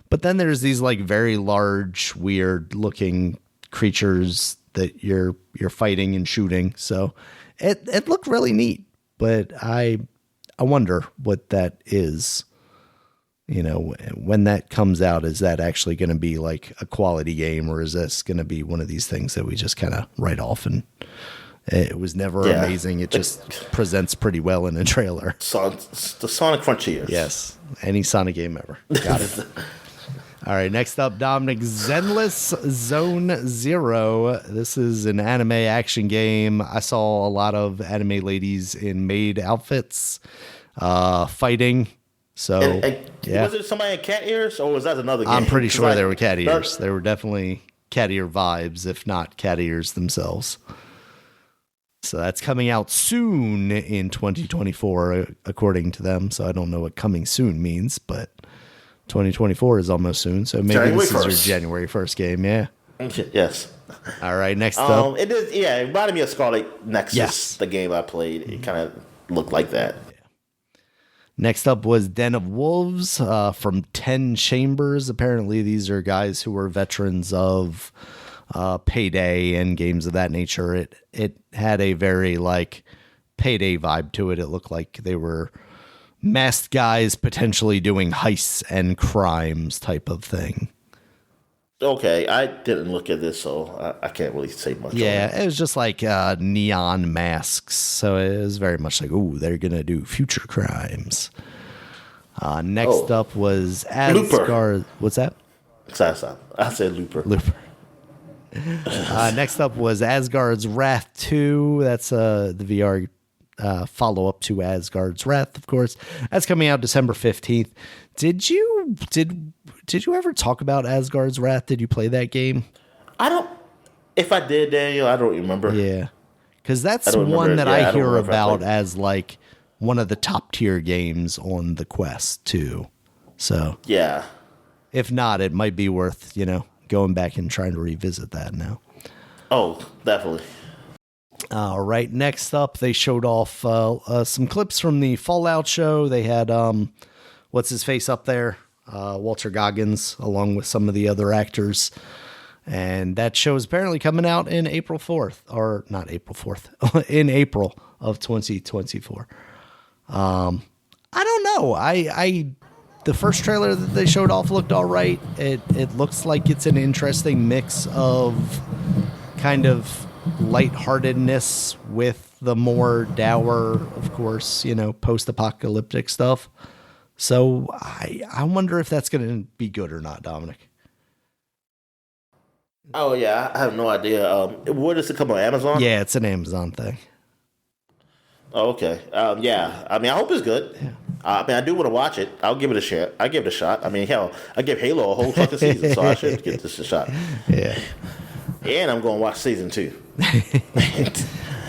but then there's these like very large, weird looking creatures that you're fighting and shooting. So it looked really neat, but I wonder what that is. When that comes out, is that actually going to be like a quality game, or is this going to be one of these things that we just kind of write off and it was never amazing? It just presents pretty well in a trailer. So the Sonic Frontiers. Yes. Any Sonic game ever. Got it. All right. Next up, Dominic, Zenless Zone Zero. This is an anime action game. I saw a lot of anime ladies in maid outfits fighting. So, Was it somebody in cat ears, or was that another game? I'm pretty sure they were cat ears. They were definitely cat ear vibes, if not cat ears themselves. So that's coming out soon in 2024, according to them. So I don't know what coming soon means, but 2024 is almost soon. So maybe January this 1st. is your January 1st game, yeah. Yes. All right, next up. It is. Yeah, it reminded me of Scarlet Nexus. Yes. The game I played. It kind of looked like that. Next up was Den of Wolves from 10 Chambers. Apparently, these are guys who were veterans of Payday and games of that nature. It had a very like Payday vibe to it. It looked like they were masked guys potentially doing heists and crimes type of thing. Okay, I didn't look at this, so I can't really say much. Yeah, it was just like neon masks. So it was very much like, ooh, they're going to do future crimes. Next up was Looper. Asgard. What's that? Sorry. I said Looper. Next up was Asgard's Wrath 2. That's the VR follow-up to Asgard's Wrath, of course. That's coming out December 15th. Did you ever talk about Asgard's Wrath? Did you play that game? I don't. If I did, Daniel, I don't remember. Yeah. Because that's one that I hear about as like one of the top tier games on the Quest too. So yeah, if not, it might be worth, going back and trying to revisit that now. Oh, definitely. All right. Next up, they showed off some clips from the Fallout show. They had what's his face up there, Walter Goggins, along with some of the other actors. And that show is apparently coming out in April 4th, or not April 4th, in April of 2024. I don't know. The first trailer that they showed off looked all right. It looks like it's an interesting mix of kind of lightheartedness with the more dour, of course, post-apocalyptic stuff. So I wonder if that's going to be good or not, Dominic. Oh, yeah, I have no idea. Where does it come on, Amazon? Yeah, it's an Amazon thing. Oh, okay. Yeah, I mean, I hope it's good. Yeah. I do want to watch it. I'll give it a shot. I give it a shot. I mean, hell, I give Halo a whole fucking season, so I should give this a shot. Yeah. And I'm going to watch season 2.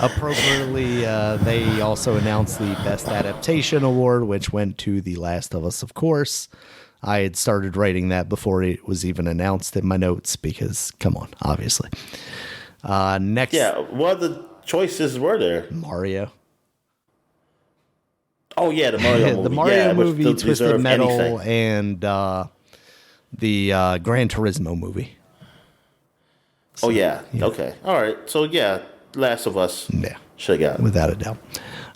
Appropriately, they also announced the Best Adaptation Award, which went to The Last of Us, of course. I had started writing that before it was even announced in my notes because, come on, obviously. Next. Yeah, what other choices were there? Mario. Oh, yeah, the Mario movie. The Mario movie, Twisted Metal, anything. and the Gran Turismo movie. So, yeah. Okay. All right. So, yeah, Last of Us. Yeah. Should have got it. Without a doubt.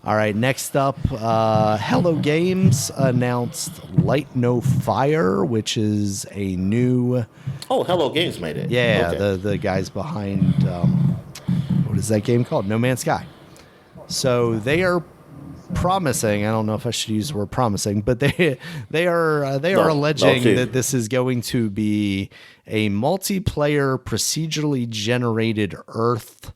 All right, next up, Hello Games announced Light No Fire, which is a new... Oh, Hello Games made it. Yeah, okay. the guys behind, what is that game called? No Man's Sky. So they are promising, I don't know if I should use the word promising, but they are alleging that this is going to be a multiplayer procedurally generated Earth,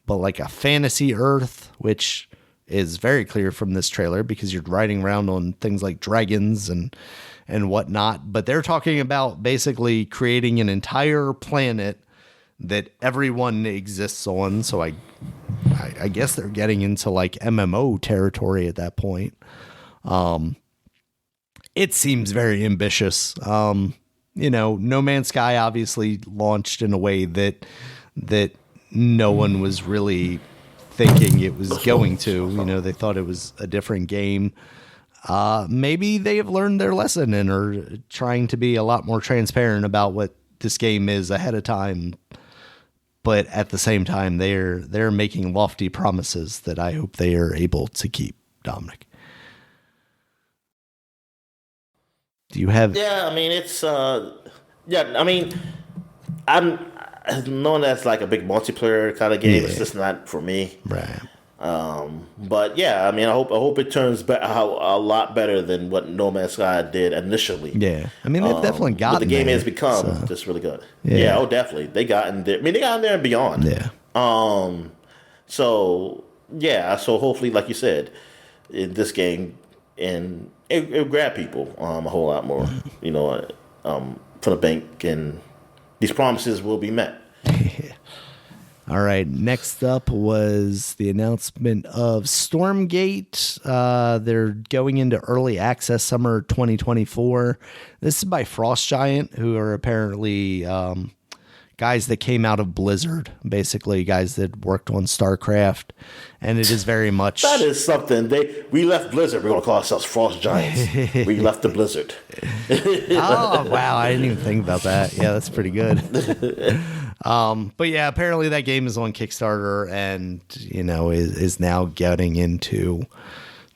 but like a fantasy Earth, which is very clear from this trailer because you're riding around on things like dragons and whatnot. But they're talking about basically creating an entire planet that everyone exists on. So I guess they're getting into like MMO territory at that point. It seems very ambitious. No Man's Sky obviously launched in a way that no one was really thinking it was going to. They thought it was a different game. Maybe they have learned their lesson and are trying to be a lot more transparent about what this game is ahead of time. But at the same time, they're making lofty promises that I hope they are able to keep, Dominic. Do you have... Yeah, I mean, it's... I'm known as like a big multiplayer kind of game. Yeah. It's just not for me. Right. But yeah, I mean, I hope it turns a lot better than what No Man's Sky did initially. Yeah, I mean, they've definitely gotten what the game there, has become just really good. Yeah. Oh, definitely, they got in there. I mean, they got in there and beyond. Yeah. So yeah, so hopefully, like you said, in this game, and it grab people a whole lot more. From the bank, and these promises will be met. All right. Next up was the announcement of Stormgate. They're going into early access summer 2024. This is by Frost Giant, who are apparently guys that came out of Blizzard, basically guys that worked on StarCraft. And it is very much... That is something. We left Blizzard. We're going to call ourselves Frost Giants. We left the Blizzard. Oh, wow. I didn't even think about that. Yeah, that's pretty good. But yeah, apparently that game is on Kickstarter and, is now getting into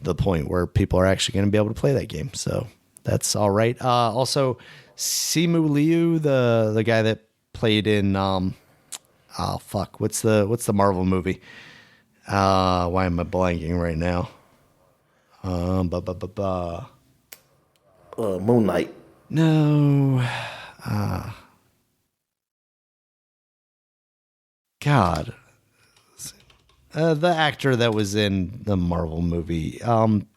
the point where people are actually going to be able to play that game. So that's all right. Also, Simu Liu, the guy that played in, what's the Marvel movie? Why am I blanking right now? Moon Knight. No. God. The actor that was in the Marvel movie,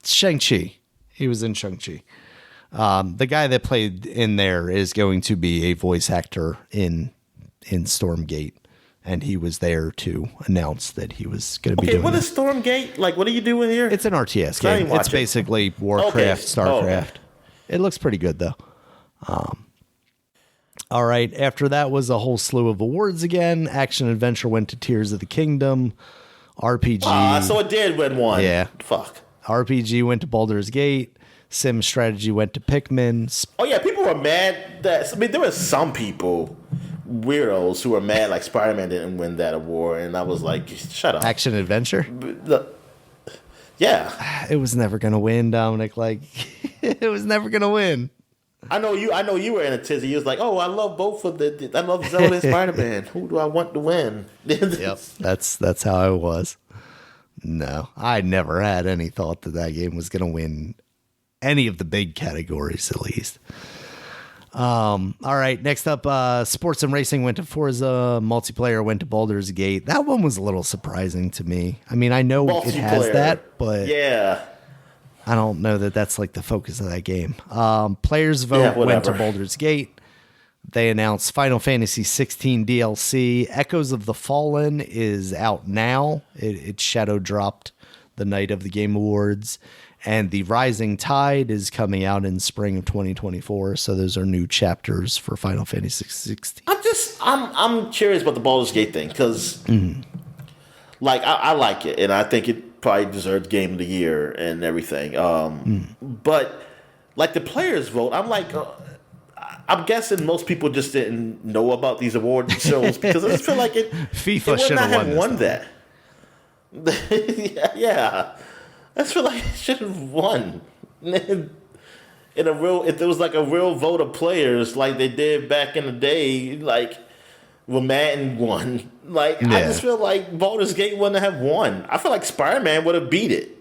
Shang-Chi. He was in Shang-Chi. The guy that played in there is going to be a voice actor in Stormgate, and he was there to announce that he was going to be doing what that. is Stormgate? Like, what are you doing here? It's an RTS game. It's basically Warcraft, StarCraft. It looks pretty good, though. All right. After that was a whole slew of awards again. Action Adventure went to Tears of the Kingdom. RPG. So it did win one. Yeah. Fuck. RPG went to Baldur's Gate. Sim Strategy went to Pikmin. Oh, yeah. People were mad that... I mean, there were some people, weirdos, who were mad like Spider-Man didn't win that award. And I was like, shut up. Action Adventure? Yeah. It was never going to win, Dominic. Like, it was never going to win. I know you were in a tizzy. You was like, "Oh, I love both of the. I love Zelda and Spider-Man. Who do I want to win?" Yep, that's how I was. No, I never had any thought that game was going to win any of the big categories, at least. All right, next up, sports and racing went to Forza. Multiplayer went to Baldur's Gate. That one was a little surprising to me. I mean, I know it has that, but yeah. I don't know that that's like the focus of that game. Players vote went to Baldur's Gate. They announced Final Fantasy 16 DLC. Echoes of the Fallen is out now. It shadow dropped the night of the Game Awards. And The Rising Tide is coming out in spring of 2024. So those are new chapters for Final Fantasy 16. I'm curious about the Baldur's Gate thing because, like, I like it and I think it probably deserved Game of the Year and everything. But like the players vote, I'm like, I'm guessing most people just didn't know about these award shows because I just feel like FIFA should have won that. yeah, I just feel like it should have won. If there was like a real vote of players like they did back in the day, like when Madden won. Like, I just feel like Baldur's Gate wouldn't have won. I feel like Spider-Man would have beat it.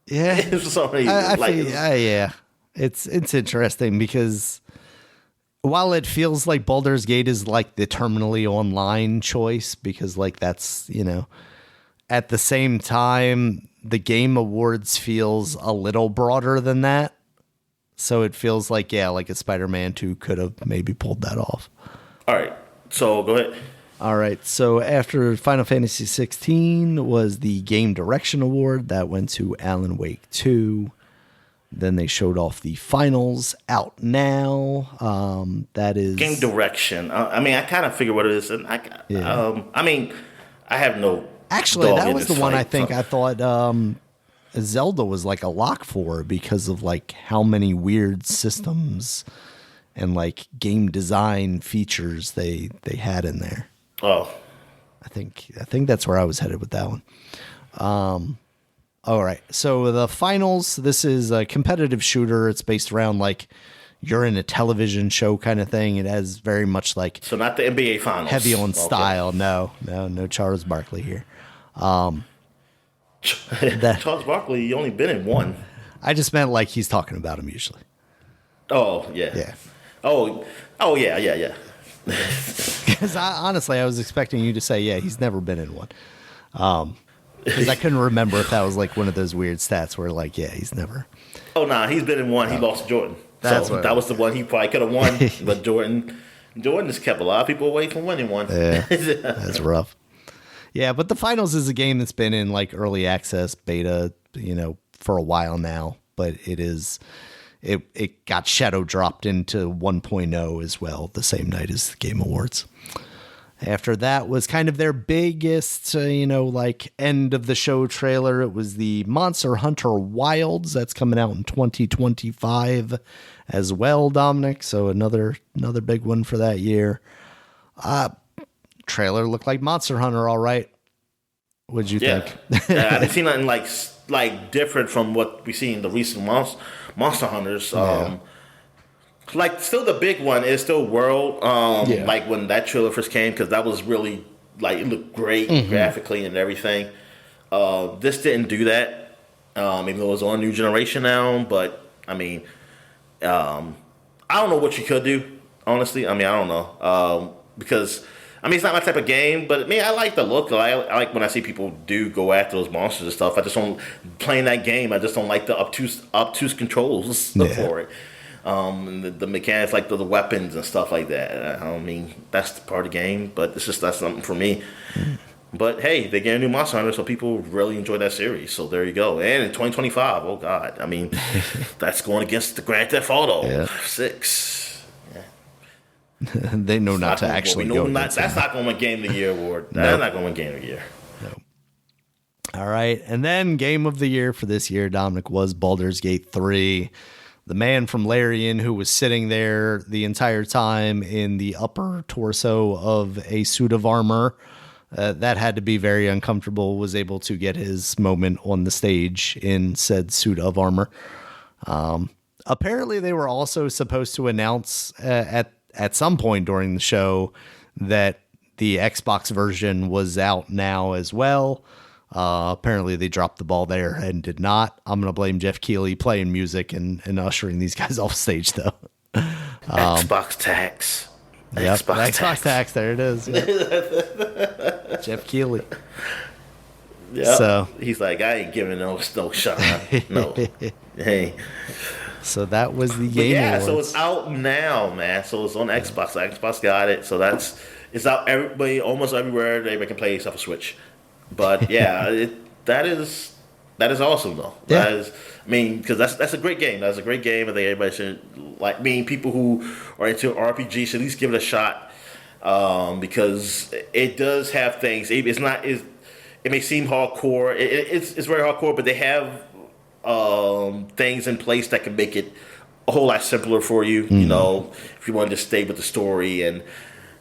Yeah. For some reason. Yeah. It's interesting because while it feels like Baldur's Gate is like the terminally online choice because like that's, at the same time, the Game Awards feels a little broader than that. So it feels like, like a Spider-Man 2 could have maybe pulled that off. All right. So go ahead. All right. So after Final Fantasy 16 was the Game Direction Award. That went to Alan Wake 2. Then they showed off the finals out now. That is Game Direction. I mean, I kind of figure what it is. And I mean, I have no. Actually, that was the one I thought Zelda was like a lock for because of like how many weird systems and like game design features they had in there. Oh, I think that's where I was headed with that one. All right. So the finals, this is a competitive shooter. It's based around like you're in a television show kind of thing. It has very much like so not the NBA finals. Heavy on style. No Charles Barkley here. Charles Barkley, you only been in one. I just meant like he's talking about him usually. Oh, yeah. Yeah. Oh, yeah. Because honestly, I was expecting you to say, yeah, he's never been in one. Because I couldn't remember if that was like one of those weird stats where like, yeah, he's never. Oh, nah, he's been in one. He lost to Jordan. That was the one he probably could have won. But Jordan just kept a lot of people away from winning one. Yeah, that's rough. Yeah, but the finals is a game that's been in like early access beta, for a while now. But it got shadow dropped into 1.0 as well the same night as the Game Awards. After that was kind of their biggest, like end of the show trailer. It was the Monster Hunter Wilds that's coming out in 2025 as well, Dominic. So another big one for that year. Trailer looked like Monster Hunter, all right. What'd you think? I didn't see nothing like different from what we see in the recent Monster Hunters. Like, still the big one is still World. Like when that trailer first came, because that was really like it looked great graphically and everything. This didn't do that, even though it's on New Generation now. But I mean, I don't know what you could do, honestly. I mean, I don't know. Because, I mean, it's not my type of game, but, I mean, I like the look. I like when I see people go after those monsters and stuff. I just don't, playing that game, I just don't like the obtuse controls for it. And the mechanics, like the weapons and stuff like that. I mean, that's part of the game, but that's something for me. But hey, they get a new Monster Hunter, so people really enjoy that series. So there you go. And in 2025, oh god, I mean, that's going against the Grand Theft Auto 6. Yeah. They know not to actually go. That's not going to win Game of the Year award. That's not going to win Game of the Year. No. All right, and then Game of the Year for this year, Dominic, was Baldur's Gate 3. The man from Larian, who was sitting there the entire time in the upper torso of a suit of armor. That had to be very uncomfortable, was able to get his moment on the stage in said suit of armor. Apparently, they were also supposed to announce at some point during the show that the Xbox version was out now as well. Apparently, they dropped the ball there and did not. I'm going to blame Geoff Keighley playing music and ushering these guys off stage, though. Xbox tax. Yep, Xbox tax. There it is. Yep. Geoff Keighley. Yeah. So he's like, I ain't giving no shot. No. Hey. So that was the game. Yeah. Awards. So it's out now, man. So it's on Xbox. Xbox got it. So it's out. Everybody, almost everywhere. Everybody can play stuff on Switch. But yeah, that is awesome though. Yeah. That is, I mean, because that's a great game. That's a great game. I think everybody should like. People who are into RPG should at least give it a shot, because it does have things. It's not. It may seem hardcore. It's very hardcore, but they have things in place that can make it a whole lot simpler for you. Mm-hmm. You know, if you want to just stay with the story and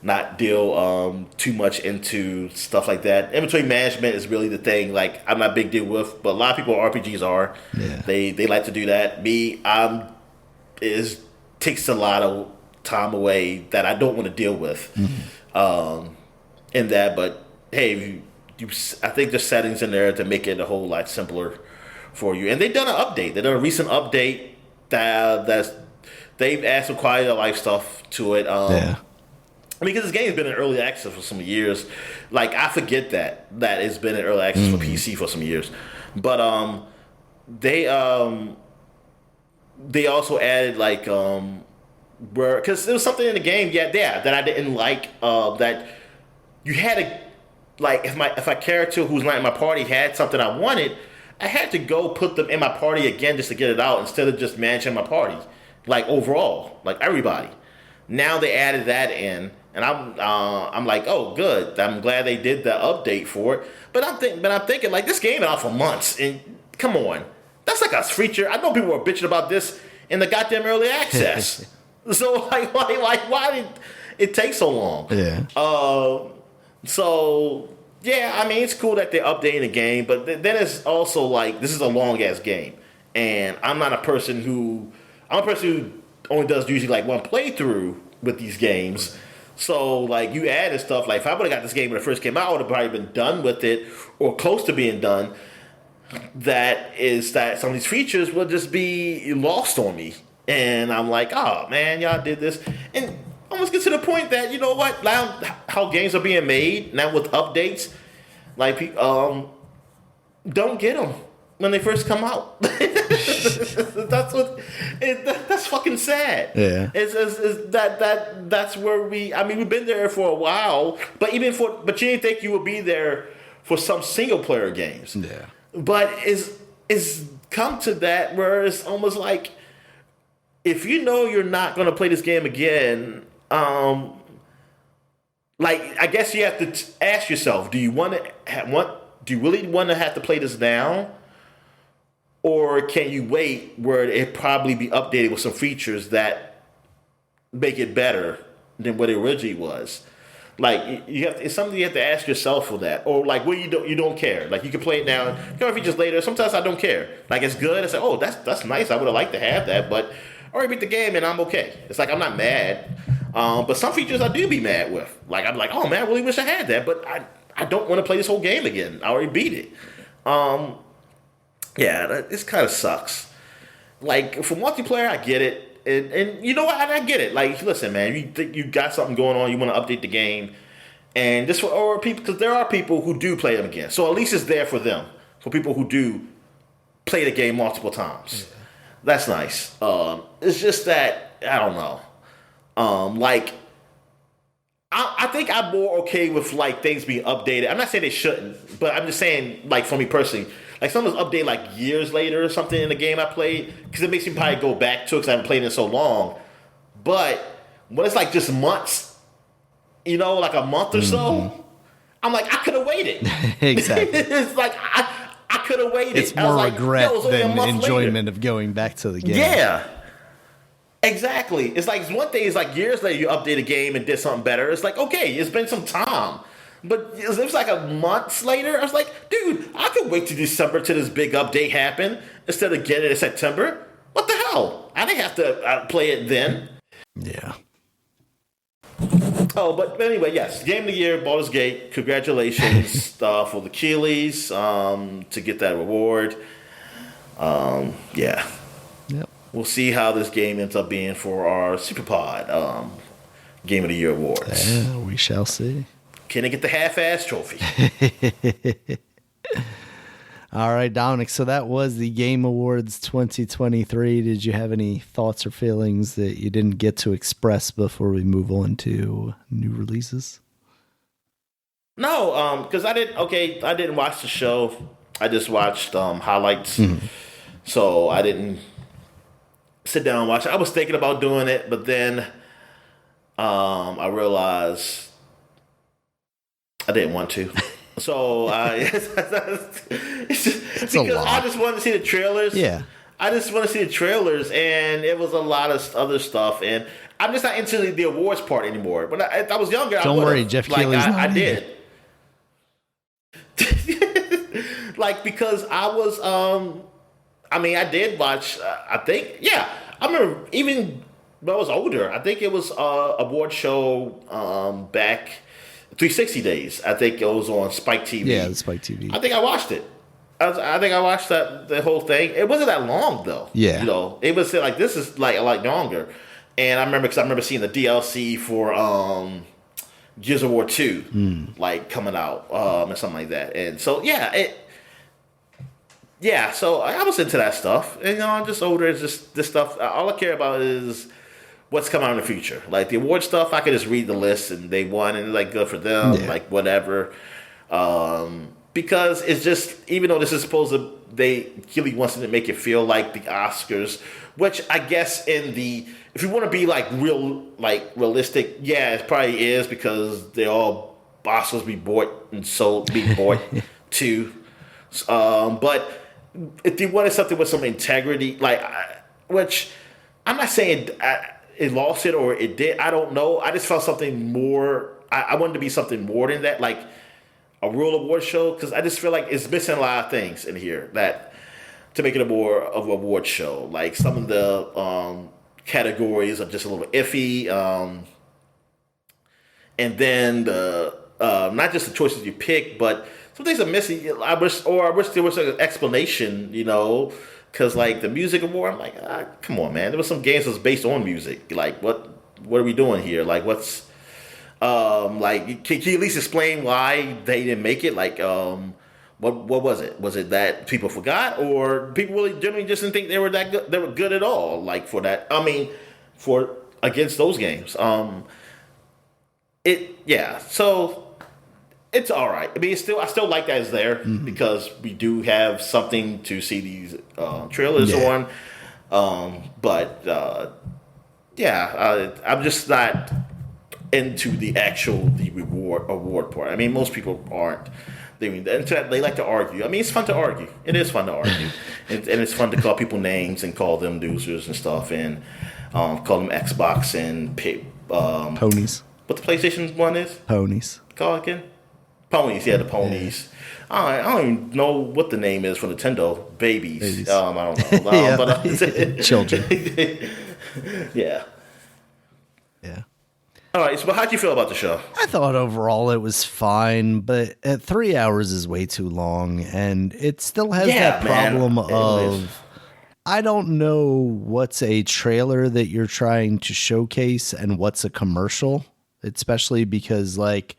not deal too much into stuff like that. Inventory management is really the thing. Like, I'm not a big deal with, but a lot of people RPGs are. Yeah. They like to do that. Me, it takes a lot of time away that I don't want to deal with. Mm-hmm. In that, but hey, I think there's settings in there to make it a whole lot simpler for you. And they've done an update. They've done a recent update that's they've added some quality of life stuff to it. Yeah. Because this game has been in early access for some years. Like, I forget that it's been in early access for PC for some years. But they also added, like, because there was something in the game, that I didn't like, that you had to, like, if my character who's not in my party had something I wanted, I had to go put them in my party again just to get it out instead of just managing my party, like, overall, like, everybody. Now they added that in. And I'm like, oh, good. I'm glad they did the update for it. But I'm thinking, like, this game been out for months, and come on, that's like a feature. I know people were bitching about this in the goddamn early access. So like, why did it take so long? Yeah. So yeah, I mean, it's cool that they're updating the game, but then it's also like, this is a long ass game, and I'm a person who only does usually like one playthrough with these games. So, like, you added stuff. Like, if I would have got this game when it first came out, I would have probably been done with it or close to being done. That some of these features will just be lost on me. And I'm like, oh, man, y'all did this. And almost get to the point that, you know what, now how games are being made, now with updates, like, don't get them when they first come out. That's fucking sad. Yeah, that's where we've been there for a while, but you didn't think you would be there for some single player games. Yeah, but it's come to that where it's almost like, if you know you're not going to play this game again, like, I guess you have to ask yourself, do you really want to have to play this now? Or can you wait where it probably be updated with some features that make it better than what it originally was? Like, it's something you have to ask yourself for that. Or like, where you don't care. Like, you can play it now, features later. Sometimes I don't care. Like, it's good. I say, oh, that's nice. I would have liked to have that, but I already beat the game and I'm okay. It's like, I'm not mad. But some features I do be mad with. Like, I'm like, oh man, I really wish I had that, but I don't want to play this whole game again. I already beat it. Yeah, this kind of sucks. Like, for multiplayer, I get it. and you know what? I get it. Like, listen, man, you think you got something going on, you want to update the game, and this or people, because there are people who do play them again. So at least it's there for them, for people who do play the game multiple times. Yeah. That's nice. It's just that I don't know. Like, I think I'm more okay with like things being updated. I'm not saying they shouldn't, but I'm just saying, like, for me personally, like something's updated like years later or something in the game I played, because it makes me probably go back to it because I haven't played it in so long. But when it's like just months, you know, like a month or so, I'm like, I could have waited. Exactly. It's like I could have waited. It's more like, regret than enjoyment later of going back to the game. Yeah. Exactly. It's like one thing is like years later you update a game and did something better. It's like, okay, it's been some time. But it was like a months later. I was like, dude, I could wait till December till this big update happened instead of getting it in September. What the hell? I didn't have to play it then. Yeah. Oh, but anyway, yes, Game of the Year, Baldur's Gate. Congratulations for the Keeleys to get that reward. Yeah. Yep. We'll see how this game ends up being for our SuperPod Game of the Year awards. Yeah, we shall see. Can they get the half-ass trophy? All right, Dominic. So that was the Game Awards 2023. Did you have any thoughts or feelings that you didn't get to express before we move on to new releases? No, because I didn't watch the show. I just watched highlights. Mm-hmm. So I didn't sit down and watch it. I was thinking about doing it, but then I realized I didn't want to. So it's because I just wanted to see the trailers. Yeah. I just want to see the trailers, and it was a lot of other stuff, and I'm just not into the awards part anymore. When I was younger, don't worry, Geoff Keighley's not I did. Like, because I was, I did watch. I think, yeah, I remember even when I was older. I think it was award show back 360 days. I think it was on Spike TV. Yeah, the Spike TV. I think I watched it. I think I watched the whole thing. It wasn't that long though. Yeah, you know, it was like this is like a lot longer. And I remember seeing the DLC for Gears of War 2 like coming out and something like that. And so so I was into that stuff. And you know, I'm just older. It's just this stuff. All I care about is what's coming out in the future. Like the award stuff, I could just read the list and they won and like good for them, like whatever. Because it's just, even though this is supposed to, Keighley wants to make it feel like the Oscars, which I guess if you want to be like realistic, yeah, it probably is, because they all Oscars be bought too. But if they wanted something with some integrity, which I'm not saying it lost it or it did, I don't know. I just felt something more. I wanted to be something more than that, like a real award show, because I just feel like it's missing a lot of things in here that to make it a more of an award show. Like some of the categories are just a little iffy, and then the not just the choices you pick, but some things are missing. I wish there was an explanation, you know. Because, like, the music award, I'm like, come on, man. There was some games that was based on music. Like, what are we doing here? Like, what's... like, can you at least explain why they didn't make it? Like, what was it? Was it that people forgot? Or people really generally just didn't think they were that good? They were good at all, like, for that. I mean, against those games. So... It's all right. I mean, I still like that it's there because we do have something to see these trailers on. But I'm just not into the award part. I mean, most people aren't. They like to argue. I mean, it's fun to argue. It is fun to argue, and it's fun to call people names and call them losers and stuff, and call them Xbox and ponies. What the PlayStation one is? Ponies. Call it again. Ponies, the ponies. Yeah. I don't even know what the name is for Nintendo. Babies. I don't know. But children. Yeah. Yeah. All right. So, how'd you feel about the show? I thought overall it was fine, but 3 hours is way too long, and it still has that problem of I don't know what's a trailer that you're trying to showcase and what's a commercial, especially because like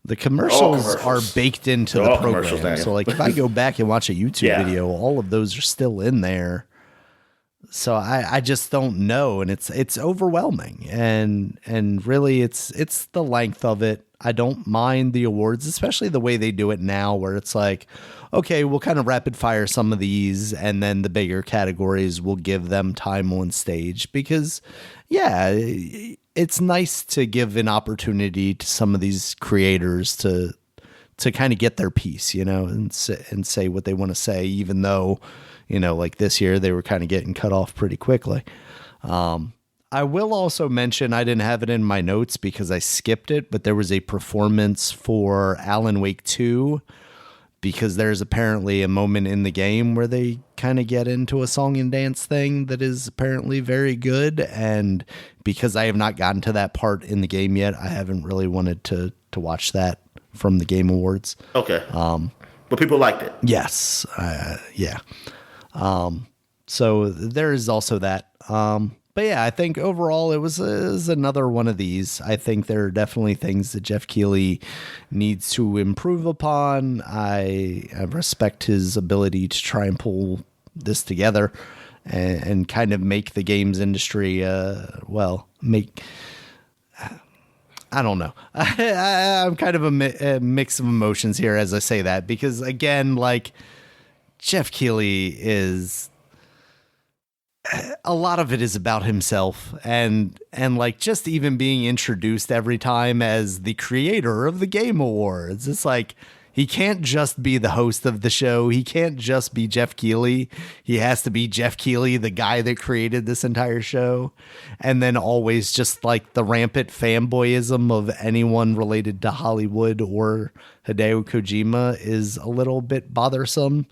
the commercials are baked into the program. So like if I go back and watch a YouTube video, all of those are still in there. So I just don't know, and it's overwhelming, and really it's the length of it. I don't mind the awards, especially the way they do it now, where it's like, okay, we'll kind of rapid fire some of these, and then the bigger categories will give them time on stage, because yeah, it's nice to give an opportunity to some of these creators to kind of get their piece, you know, and say what they want to say, even though, you know, like this year they were kind of getting cut off pretty quickly. I will also mention, I didn't have it in my notes because I skipped it, but there was a performance for Alan Wake 2, because there's apparently a moment in the game where they kind of get into a song and dance thing that is apparently very good. And because I have not gotten to that part in the game yet, I haven't really wanted to watch that from the Game Awards. Okay. But people liked it. Yes. Yeah. So there is also that. But yeah, I think overall it was another one of these. I think there are definitely things that Geoff Keighley needs to improve upon. I respect his ability to try and pull this together and kind of make the games industry, I don't know. I'm kind of a mix of emotions here as I say that, because again, like Geoff Keighley is, a lot of it is about himself and like just even being introduced every time as the creator of the Game Awards. It's like, he can't just be the host of the show. He can't just be Geoff Keighley. He has to be Geoff Keighley, the guy that created this entire show. And then always just like the rampant fanboyism of anyone related to Hollywood or Hideo Kojima is a little bit bothersome,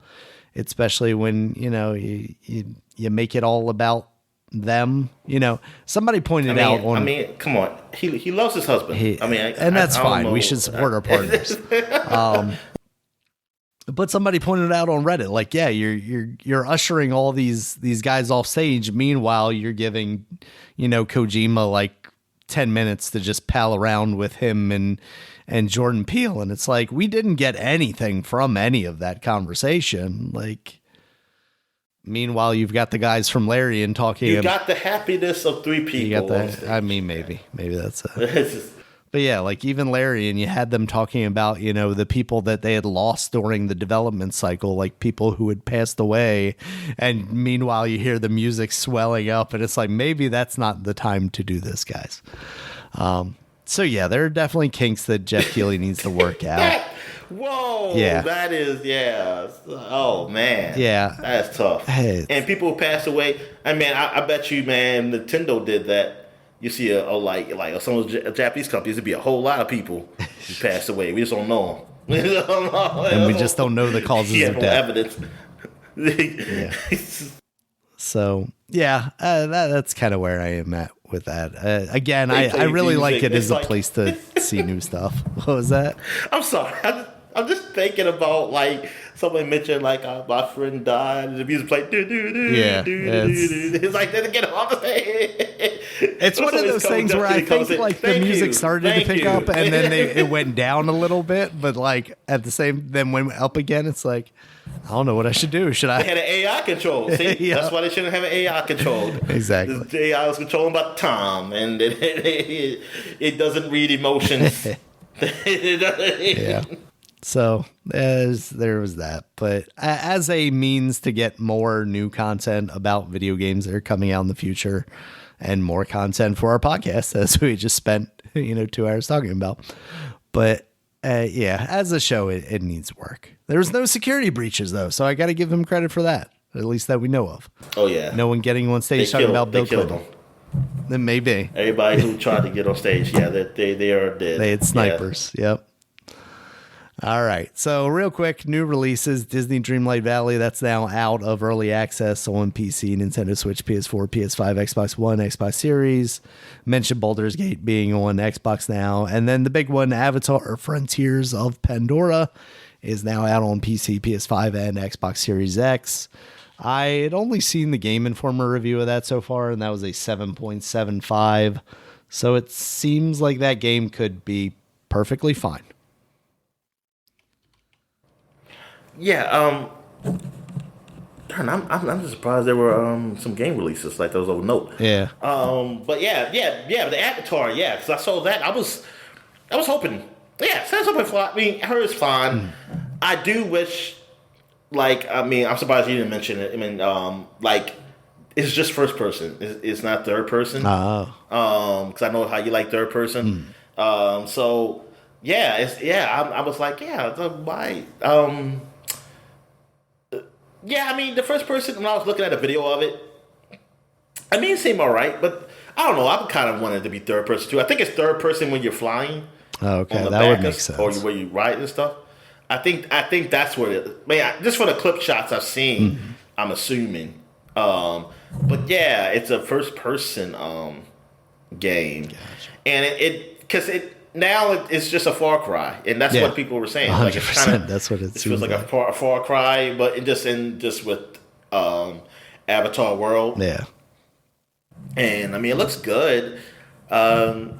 especially when, you know, you make it all about them. You know, somebody pointed out on... I mean, come on. He loves his husband. And that's fine. We should support our partners. But somebody pointed out on Reddit, like, yeah, you're ushering all these guys off stage. Meanwhile, you're giving, you know, Kojima like 10 minutes to just pal around with him and Jordan Peele. And it's like, we didn't get anything from any of that conversation. Like, meanwhile, you've got the guys from Larian talking. You got the happiness of three people. You got that. I mean, maybe that's it. But yeah, like even Larian, you had them talking about, you know, the people that they had lost during the development cycle, like people who had passed away. And meanwhile, you hear the music swelling up, and it's like, maybe that's not the time to do this, guys. So yeah, there are definitely kinks that Geoff Keighley needs to work out. Whoa, yeah. That is, yeah. Oh, man. Yeah. That's tough. Hey, and people who pass away, I mean, I bet you, man, Nintendo did that. You see like some of the Japanese companies, it'd be a whole lot of people who passed away. We just don't know them. And we just don't know the causes of death. Evidence. Yeah. So, yeah, that's kind of where I am at with that. Again, I really like it as a place to see new stuff. What was that? I'm sorry. I'm just thinking about, like, somebody mentioned, like, my friend died, and the music played, it's like, they get off the stage. It's one of those things where I think, like, the music started to pick up, and then it went down a little bit, but, like, at the same, then went up again, it's like, I don't know what I should do. Should I? They had an AI control. See, yeah. That's why they shouldn't have an AI controlled. Exactly. The AI was controlling by time, and it doesn't read emotions. Yeah. So there was that. But as a means to get more new content about video games that are coming out in the future, and more content for our podcast, as we just spent 2 hours talking about. But yeah, as a show, it needs work. There was no security breaches though, so I got to give him credit for that. At least that we know of. Oh yeah. No one getting on stage talking about Bill Clinton. Then maybe everybody who tried to get on stage, yeah, they are dead. They had snipers. Yeah. Yep. All right. So real quick, new releases. Disney Dreamlight Valley, that's now out of early access on PC, Nintendo Switch, PS4, PS5, Xbox One, Xbox Series. Mentioned Baldur's Gate being on Xbox now. And then the big one, Avatar Frontiers of Pandora, is now out on PC, PS5, and Xbox Series X. I had only seen the Game Informer review of that so far, and that was a 7.75. So it seems like that game could be perfectly fine. Yeah, I'm just surprised there were some game releases like those of note. Yeah. But the Avatar, yeah, because I saw that. I was hoping, yeah, sounds open fly. I mean, her is fine. I do wish, I'm surprised you didn't mention it. I mean, it's just first person. It's not third person. Oh. Because I know how you like third person. So yeah, I was like, why? Yeah, I mean, the first person, when I was looking at a video of it, I mean, it seemed all right, but I don't know. I kind of wanted it to be third person, too. I think it's third person when you're flying. Oh, okay, that would make sense. Or where you ride and stuff. I think that's what it... Man, just for the clip shots I've seen, I'm assuming. But yeah, it's a first person game. Gotcha. And now it's just a Far Cry, and that's what people were saying. 100%, it's kinda, that's what it feels like. A Far Cry, but just with Avatar World. Yeah, and I mean, it looks good. It's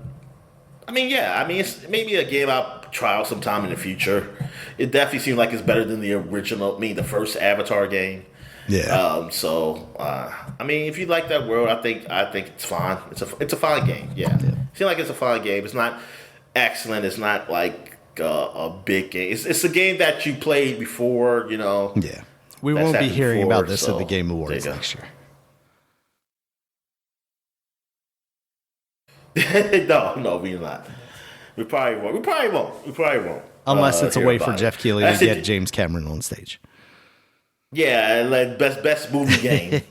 maybe a game I'll try out sometime in the future. It definitely seems like it's better than the original, the first Avatar game. Yeah. If you like that world, I think it's fine. It's a fine game. Yeah. It seems like it's a fine game. It's not excellent. It's not like a big game. It's a game that you played before, Yeah. We won't be hearing about this at the Game Awards next year. No, we're not. We probably won't. Unless it's a way for Geoff Keighley to get James Cameron on stage. Yeah, like best movie game.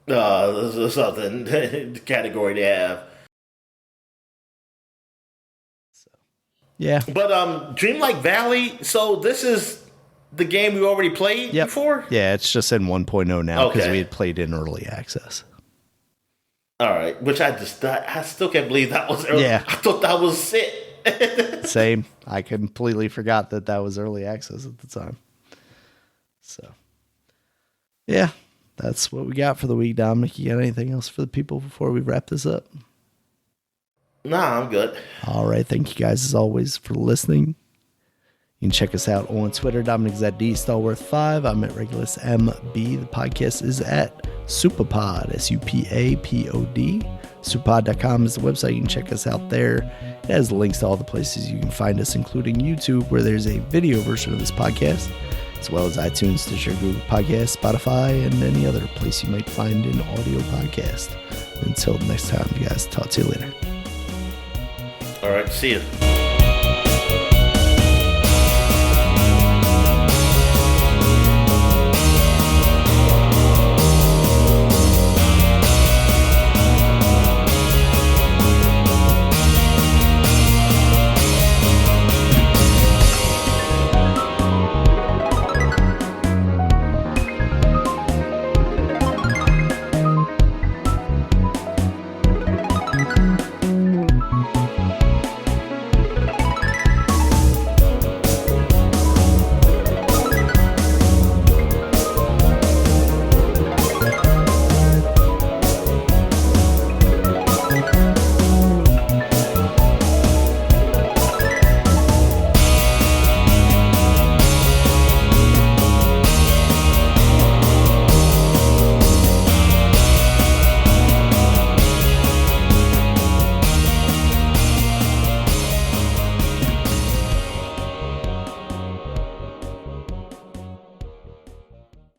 Something the category they have. Yeah. But Dreamlight Valley, so this is the game we already played before? Yeah, it's just in 1.0 now because we had played in early access. All right, which I still can't believe that was early. Yeah. I thought that was it. Same. I completely forgot that was early access at the time. So, yeah, that's what we got for the week. Dominic, you got anything else for the people before we wrap this up? Nah, I'm good. All right. Thank you guys, as always, for listening. You can check us out on Twitter. Dominic's at DStallworth5. I'm at Regulus MB. The podcast is at Supapod, SUPAPOD. Supapod.com is the website. You can check us out there. It has links to all the places you can find us, including YouTube, where there's a video version of this podcast, as well as iTunes, Stitcher, Google Podcasts, Spotify, and any other place you might find an audio podcast. Until next time, you guys, talk to you later. All right, see you.